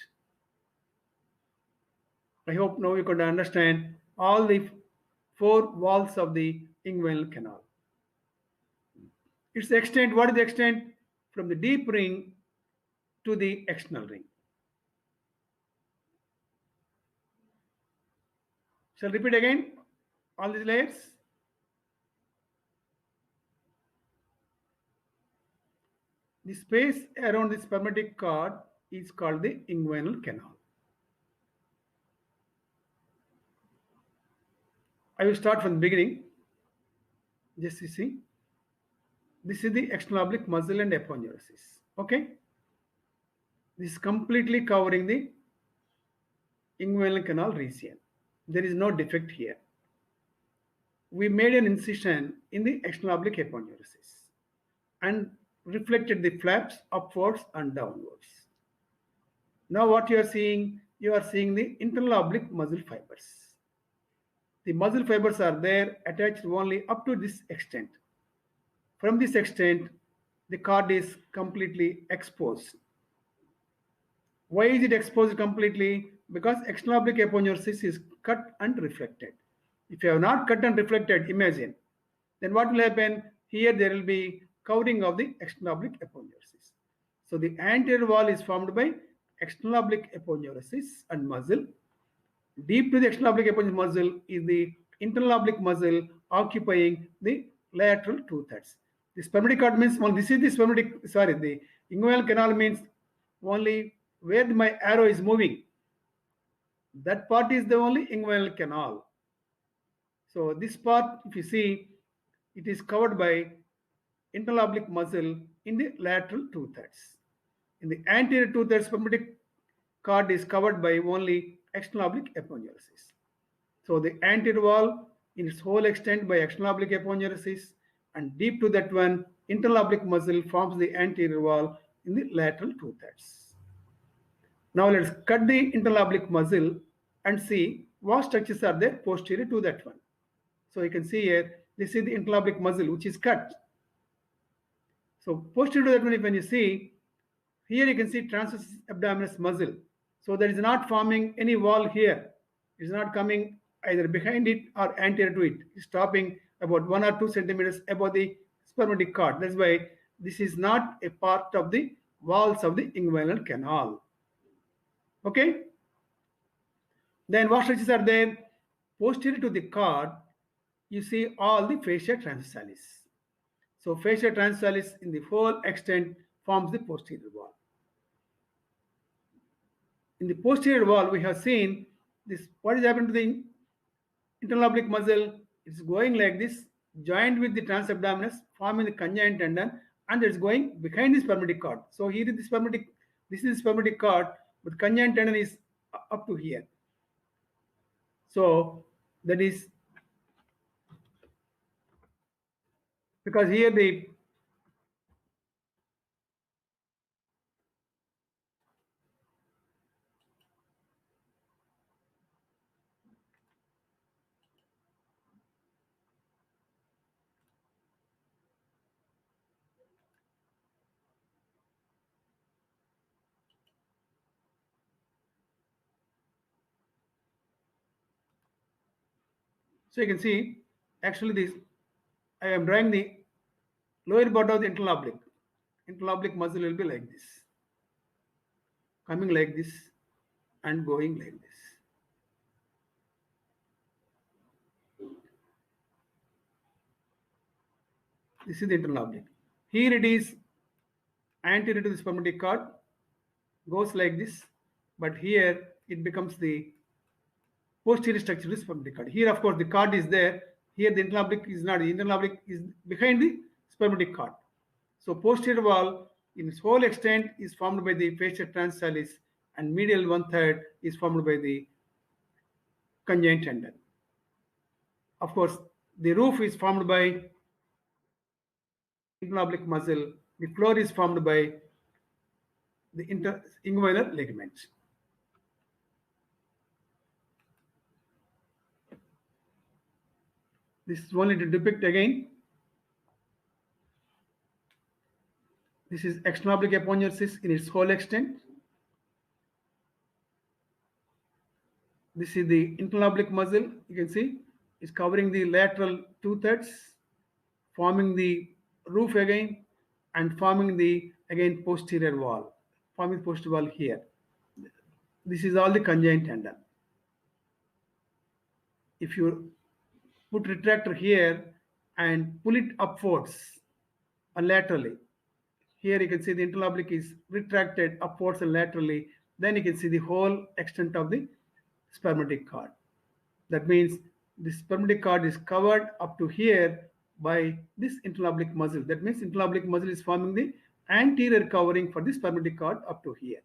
I hope now you can understand all the 4 walls of the inguinal canal. Its extent, what is the extent? From the deep ring to the external ring. Shall I repeat again all these layers? The space around the spermatic cord is called the inguinal canal. I will start from the beginning. Just you see. This is the external oblique muscle and aponeurosis. Okay? This is completely covering the inguinal canal region. There is no defect here. We made an incision in the external oblique aponeurosis and reflected the flaps upwards and downwards. Now what you are seeing the internal oblique muscle fibers. The muscle fibers are there attached only up to this extent. From this extent, the cord is completely exposed. Why is it exposed completely? Because external oblique aponeurosis is cut and reflected. If you have not cut and reflected, imagine, then what will happen? Here there will be covering of the external oblique aponeurosis. So the anterior wall is formed by external oblique aponeurosis and muscle. Deep to the external oblique aponeurosis muscle is the internal oblique muscle occupying the lateral 2/3. The spermatic cord means, well, this is the the inguinal canal means only where my arrow is moving. That part is the only inguinal canal. So this part, if you see, it is covered by internal oblique muscle in the lateral 2/3. In the anterior 2/3, spermatic cord is covered by only external oblique aponeurosis. So the anterior wall in its whole extent by external oblique aponeurosis, and deep to that one, internal oblique muscle forms the anterior wall in the lateral 2/3. Now let's cut the internal oblique muscle and see what structures are there posterior to that one. So you can see here, this is the internal oblique muscle which is cut. So posterior to that one, when you see, here you can see transversus abdominis muscle. So there is not forming any wall here. It is not coming either behind it or anterior to it. It's stopping about 1 or 2 centimeters above the spermatic cord. That's why this is not a part of the walls of the inguinal canal. Okay? Then what structures are there? Posterior to the cord, you see all the fascia transversalis. So fascia transversalis in the whole extent forms the posterior wall. In the posterior wall, we have seen this. What is happening to the internal oblique muscle? It's going like this, joined with the transabdominis, forming the conjoint tendon and it's going behind the spermatic cord. So here is the spermatic, this is the spermatic cord, but conjoined tendon is up to here. So that is because here the so you can see actually this I am drawing the lower part of the internal oblique. Internal oblique muscle will be like this, coming like this and going like this. This is the internal oblique. Here it is anterior to the spermatic cord, goes like this, but here it becomes the posterior structure of the spermatic cord. Here, of course, the cord is there. Here, the internal oblique is not. The internal oblique is behind the spermatic cord. So, posterior wall in its whole extent is formed by the fascia transversalis, and medial 1/3 is formed by the conjoined tendon. Of course, the roof is formed by internal oblique muscle. The floor is formed by the inguinal ligament. This is only to depict again. This is external oblique aponeurosis in its whole extent. This is the internal oblique muscle. You can see it's covering the lateral 2/3, forming the roof again, and forming the again posterior wall, forming posterior wall here. This is all the conjoined tendon. If you put retractor here and pull it upwards and laterally, here you can see the internal oblique is retracted upwards and laterally, then you can see the whole extent of the spermatic cord. That means the spermatic cord is covered up to here by this internal oblique muscle. That means internal oblique muscle is forming the anterior covering for the spermatic cord up to here.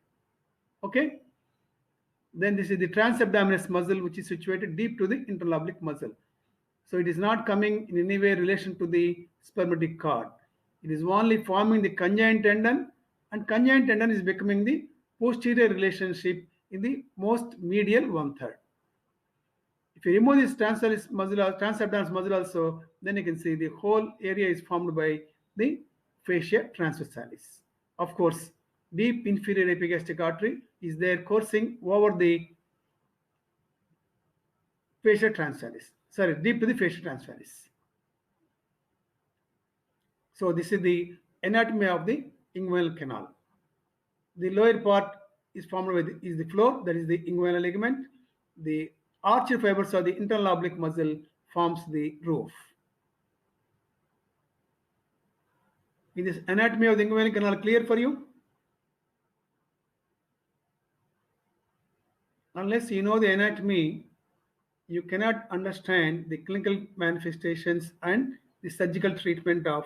Okay? Then this is the transabdominis muscle, which is situated deep to the internal oblique muscle. So it is not coming in any way relation to the spermatic cord. It is only forming the conjoined tendon, and conjoined tendon is becoming the posterior relationship in the most medial 1/3. If you remove this transversalis muscle or transabdominis muscle also, then you can see the whole area is formed by the fascia transversalis. Of course, deep inferior epigastric artery is there coursing over the fascia transversalis. Sorry, deep to the fascia transversalis. So this is the anatomy of the inguinal canal. The lower part is formed by the floor, that is the inguinal ligament. The arched fibers of the internal oblique muscle forms the roof. Is this anatomy of the inguinal canal clear for you? Unless you know the anatomy, you cannot understand the clinical manifestations and the surgical treatment of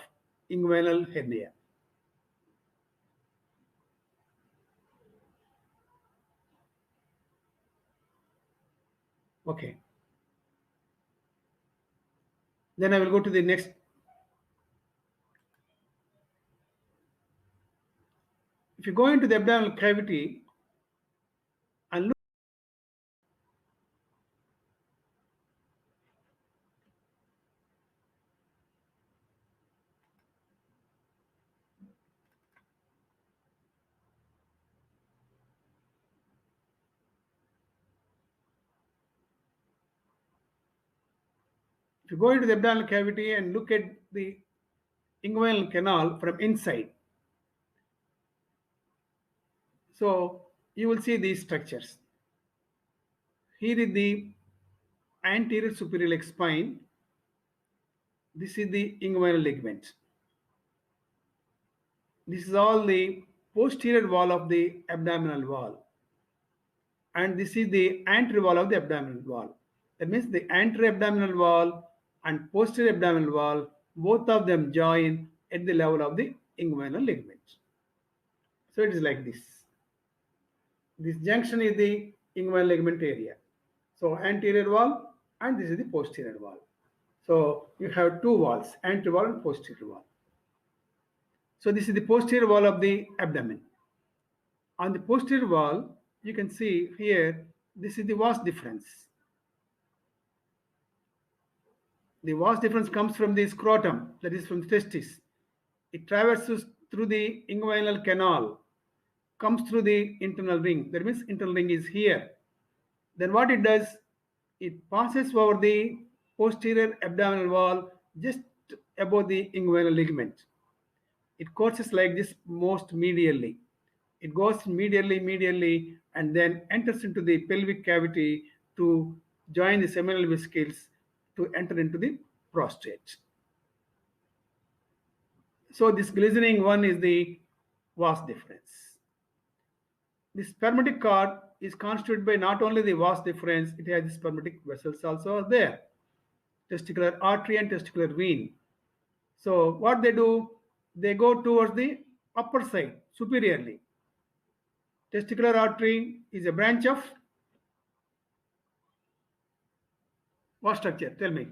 inguinal hernia. Okay. Then I will go to the next. If you go into the abdominal cavity and look, if you go into the abdominal cavity and look at the inguinal canal from inside, so you will see these structures. Here is the anterior superior leg spine. This is the inguinal ligament. This is all the posterior wall of the abdominal wall. And this is the anterior wall of the abdominal wall. That means the anterior abdominal wall and posterior abdominal wall, both of them join at the level of the inguinal ligament. So it is like this. This junction is the inguinal ligament area. So anterior wall and this is the posterior wall. So you have two walls, anterior wall and posterior wall. So this is the posterior wall of the abdomen. On the posterior wall, you can see here, this is the vas deferens. The vas deferens comes from the scrotum, that is from the testis. It traverses through the inguinal canal, comes through the internal ring. That means internal ring is here. Then what it does, it passes over the posterior abdominal wall just above the inguinal ligament. It courses like this most medially. It goes medially, and then enters into the pelvic cavity to join the seminal vesicles to enter into the prostate. So this glistening one is the vas deferens. The spermatic cord is constituted by not only the vas deferens, it has the spermatic vessels also are there. Testicular artery and testicular vein. So what they do, they go towards the upper side, superiorly. Testicular artery is a branch of what structure? Tell me.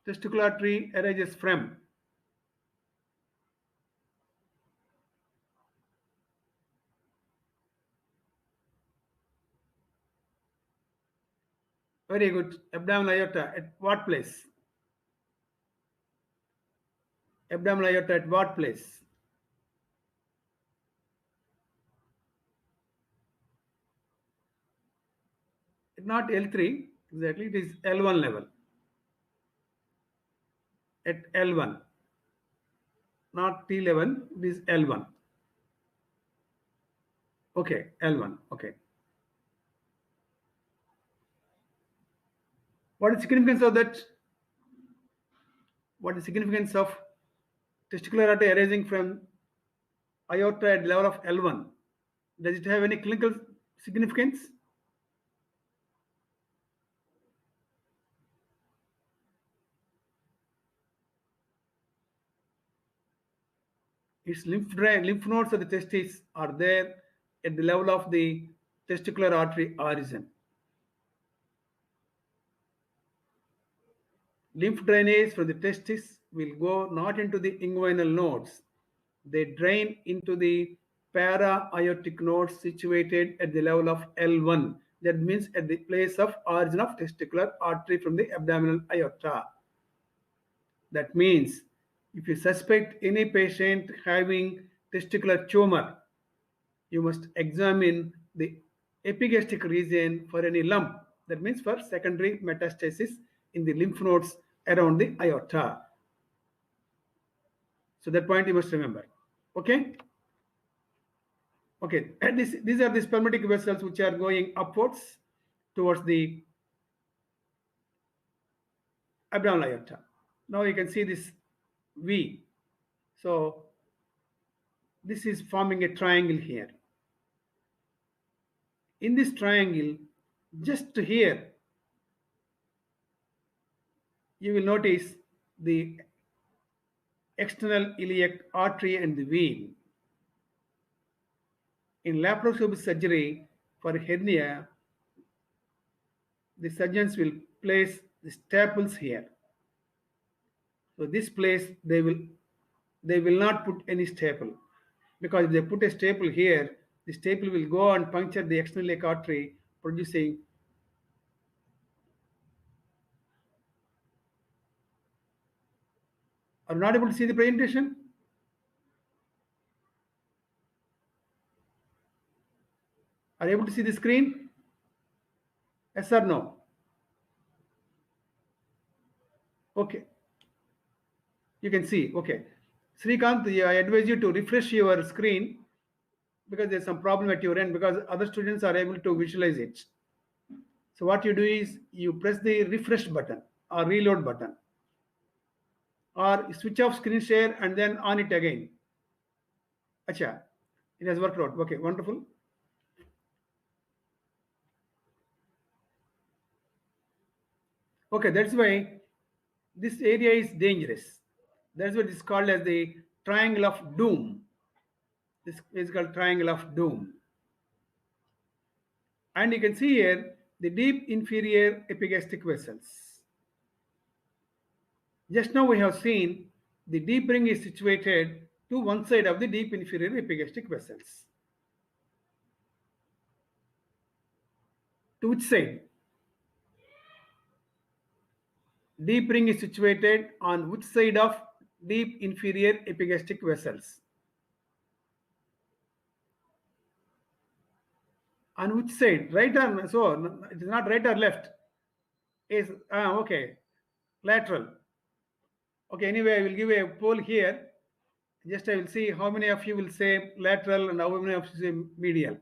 Testicular artery arises from very good abdominal aorta at what place? Abdominal aorta at what place? Not L3 exactly, it is L1 level. At L1, not T11, it is L1. Okay, L1. Okay. What is the significance of that? What is the significance of testicular artery arising from aorta at level of L1? Does it have any clinical significance? Its lymph nodes of the testes are there at the level of the testicular artery origin. Lymph drainage from the testis will go not into the inguinal nodes. They drain into the para-aortic nodes situated at the level of L1. That means at the place of origin of testicular artery from the abdominal aorta. That means if you suspect any patient having testicular tumor, you must examine the epigastric region for any lump. That means for secondary metastasis in the lymph nodes around the aorta. So that point you must remember. Okay? Okay, and these are the spermatic vessels which are going upwards towards the abdominal aorta. Now you can see this V. So this is forming a triangle here. In this triangle, just here, you will notice the external iliac artery and the vein. In laparoscopic surgery for hernia, the surgeons will place the staples here. So this place they will not put any staple, because if they put a staple here, the staple will go and puncture the external iliac artery, producing are you not able to see the presentation? Are you able to see the screen? Yes or no? Okay. You can see. Okay. Srikanth, I advise you to refresh your screen because there's some problem at your end, because other students are able to visualize it. So what you do is you press the refresh button or reload button, or switch off screen share and then on it again. Acha, it has worked out. Okay, wonderful. Okay, that's why this area is dangerous. That's what is called as the triangle of doom. This is called triangle of doom. And you can see here the deep inferior epigastric vessels. Just now we have seen the deep ring is situated to one side of the deep inferior epigastric vessels. To which side? Deep ring is situated on which side of deep inferior epigastric vessels? On which side? Right or so? It is not right or left. Is okay. Lateral. Okay. Anyway, I will give a poll here. Just I will see how many of you will say lateral and how many of you say medial.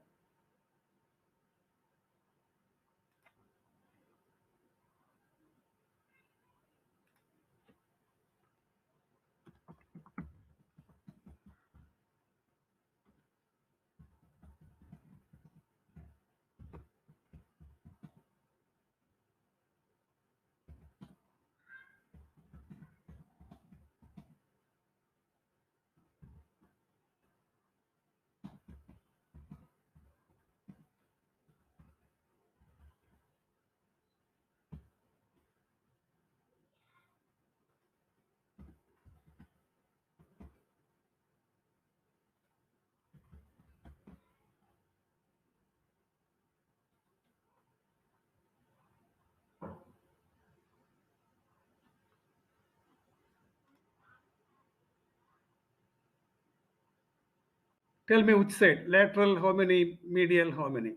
Tell me which side. Lateral how many? Medial how many?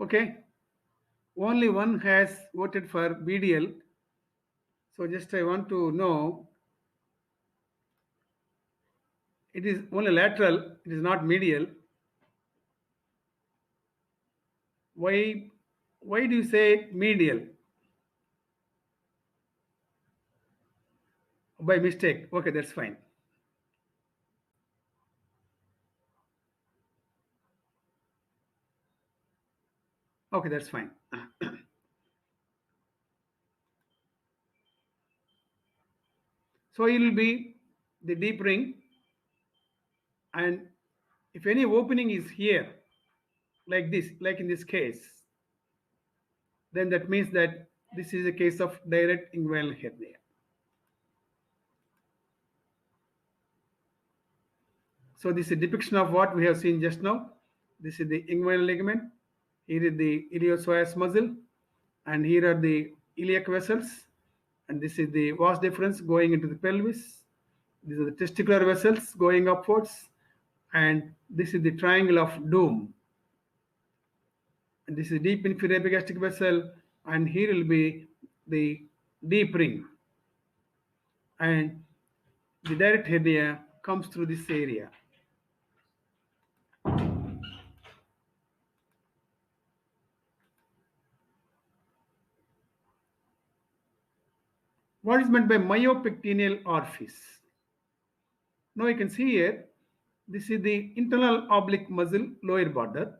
Okay. Only one has voted for medial. So just I want to know, it is only lateral, it is not medial. Why do you say medial? By mistake. Okay, that's fine. Okay, that's fine. So it will be the deep ring, and if any opening is here, like this, like in this case, then that means that this is a case of direct inguinal hernia. So this is a depiction of what we have seen just now. This is the inguinal ligament. Here is the iliopsoas muscle, and here are the iliac vessels, and this is the vas deferens going into the pelvis. These are the testicular vessels going upwards, and this is the triangle of doom. And this is deep inferior epigastric vessel, and here will be the deep ring, and the direct hernia comes through this area. What is meant by myopectineal orifice? Now you can see here, this is the internal oblique muscle lower border.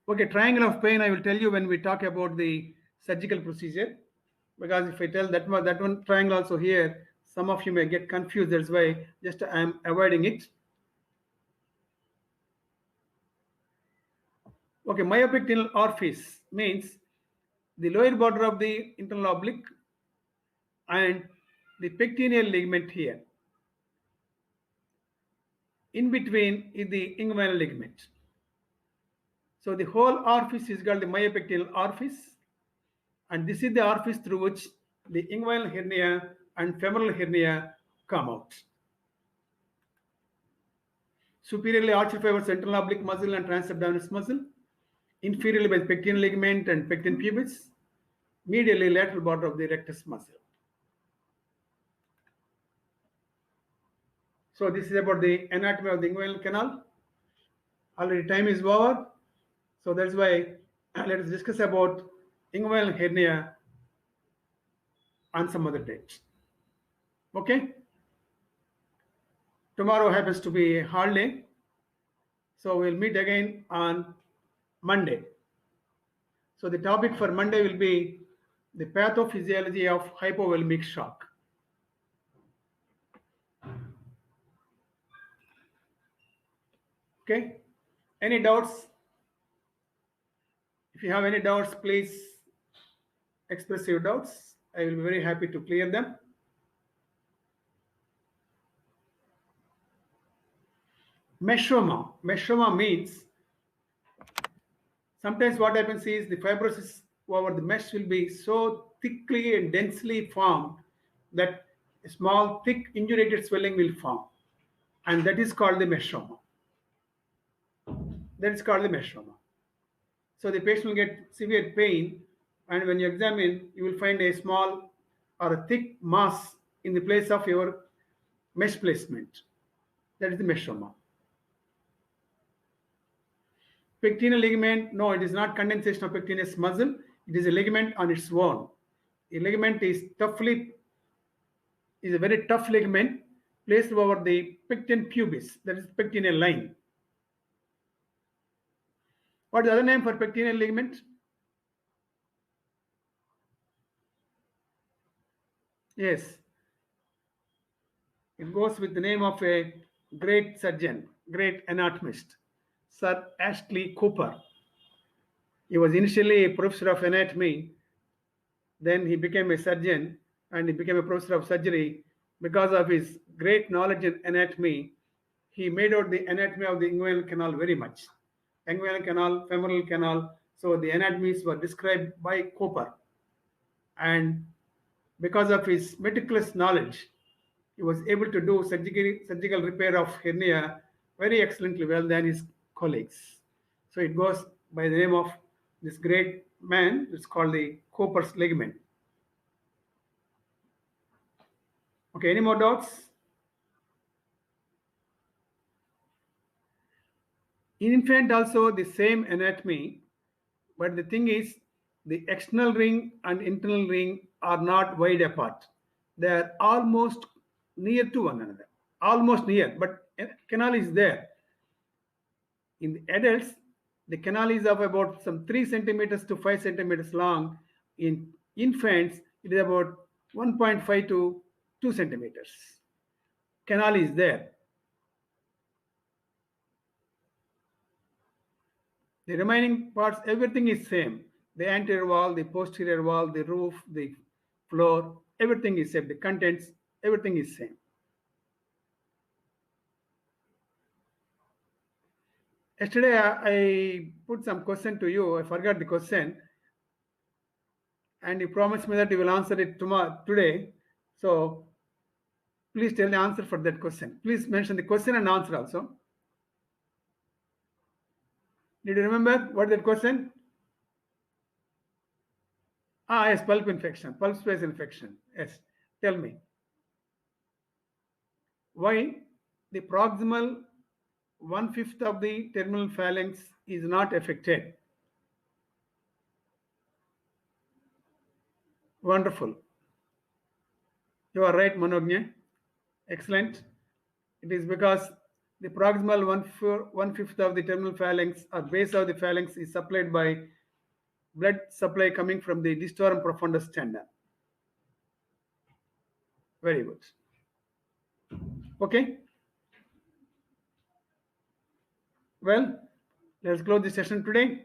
Okay, triangle of pain, I will tell you when we talk about the surgical procedure, because if I tell that one triangle also here, some of you may get confused. That's why just I am avoiding it. Okay, myopectineal orifice means the lower border of the internal oblique and the pectineal ligament here. In between is the inguinal ligament. So the whole orifice is called the myopectineal orifice, and this is the orifice through which the inguinal hernia and femoral hernia come out. Superiorly arched fiber central oblique muscle and transabdominis muscle, inferiorly by pectineal ligament and pecten pubis, medially lateral border of the rectus muscle. So this is about the anatomy of the inguinal canal. Already time is over, so that's why let us discuss about inguinal hernia on some other dates. Okay? Tomorrow happens to be a holiday, so we'll meet again on Monday. So the topic for Monday will be the pathophysiology of hypovolemic shock. Okay? Any doubts? If you have any doubts, please express your doubts. I will be very happy to clear them. Meschoma. Meschoma means sometimes what happens is the fibrosis over the mesh will be so thickly and densely formed that a small, thick, indurated swelling will form. And that is called the meschoma. That is called the meschoma. So the patient will get severe pain, and when you examine, you will find a small or a thick mass in the place of your mesh placement. That is the meschoma. Pectineal ligament, no, it is not condensation of pectineus muscle. It is a ligament on its own. A ligament is a very tough ligament placed over the pecten pubis, that is pectineal line. What is the other name for pectineal ligament? Yes, it goes with the name of a great surgeon, great anatomist, Sir Ashley Cooper. He was initially a professor of anatomy, then he became a surgeon and he became a professor of surgery. Because of his great knowledge in anatomy, he made out the anatomy of the inguinal canal very much. Inguinal canal, femoral canal, so the anatomies were described by Cooper. And because of his meticulous knowledge, he was able to do surgical repair of hernia very excellently well than his colleagues. So it goes by the name of this great man. It's called the Cooper's ligament. Okay, any more doubts? In infant also the same anatomy, but the thing is the external ring and internal ring are not wide apart. They are almost near to one another, almost near, but canal is there. In the adults, the canal is of about some 3 centimeters to 5 centimeters long. In infants, it is about 1.5 to 2 centimeters. Canal is there. The remaining parts, everything is same. The anterior wall, the posterior wall, the roof, the floor, everything is same. The contents, everything is same. Yesterday, I put some question to you. I forgot the question. And you promised me that you will answer it today. So please tell the answer for that question. Please mention the question and answer also. Did you remember what that question? Yes, pulp infection, pulp space infection. Yes, tell me. Why the proximal 1/5 of the terminal phalanx is not affected? Wonderful. You are right, Manognya. Excellent. It is because the proximal 1/5 of the terminal phalanx or base of the phalanx is supplied by blood supply coming from the distorum profundus tendon. Very good. Okay. Well, let's close the session today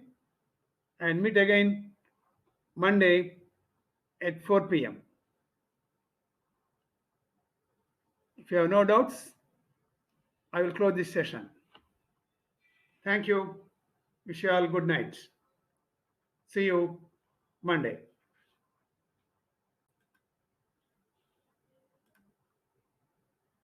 and meet again Monday at 4 p.m. If you have no doubts, I will close this session. Thank you. Wish you all good night. See you Monday.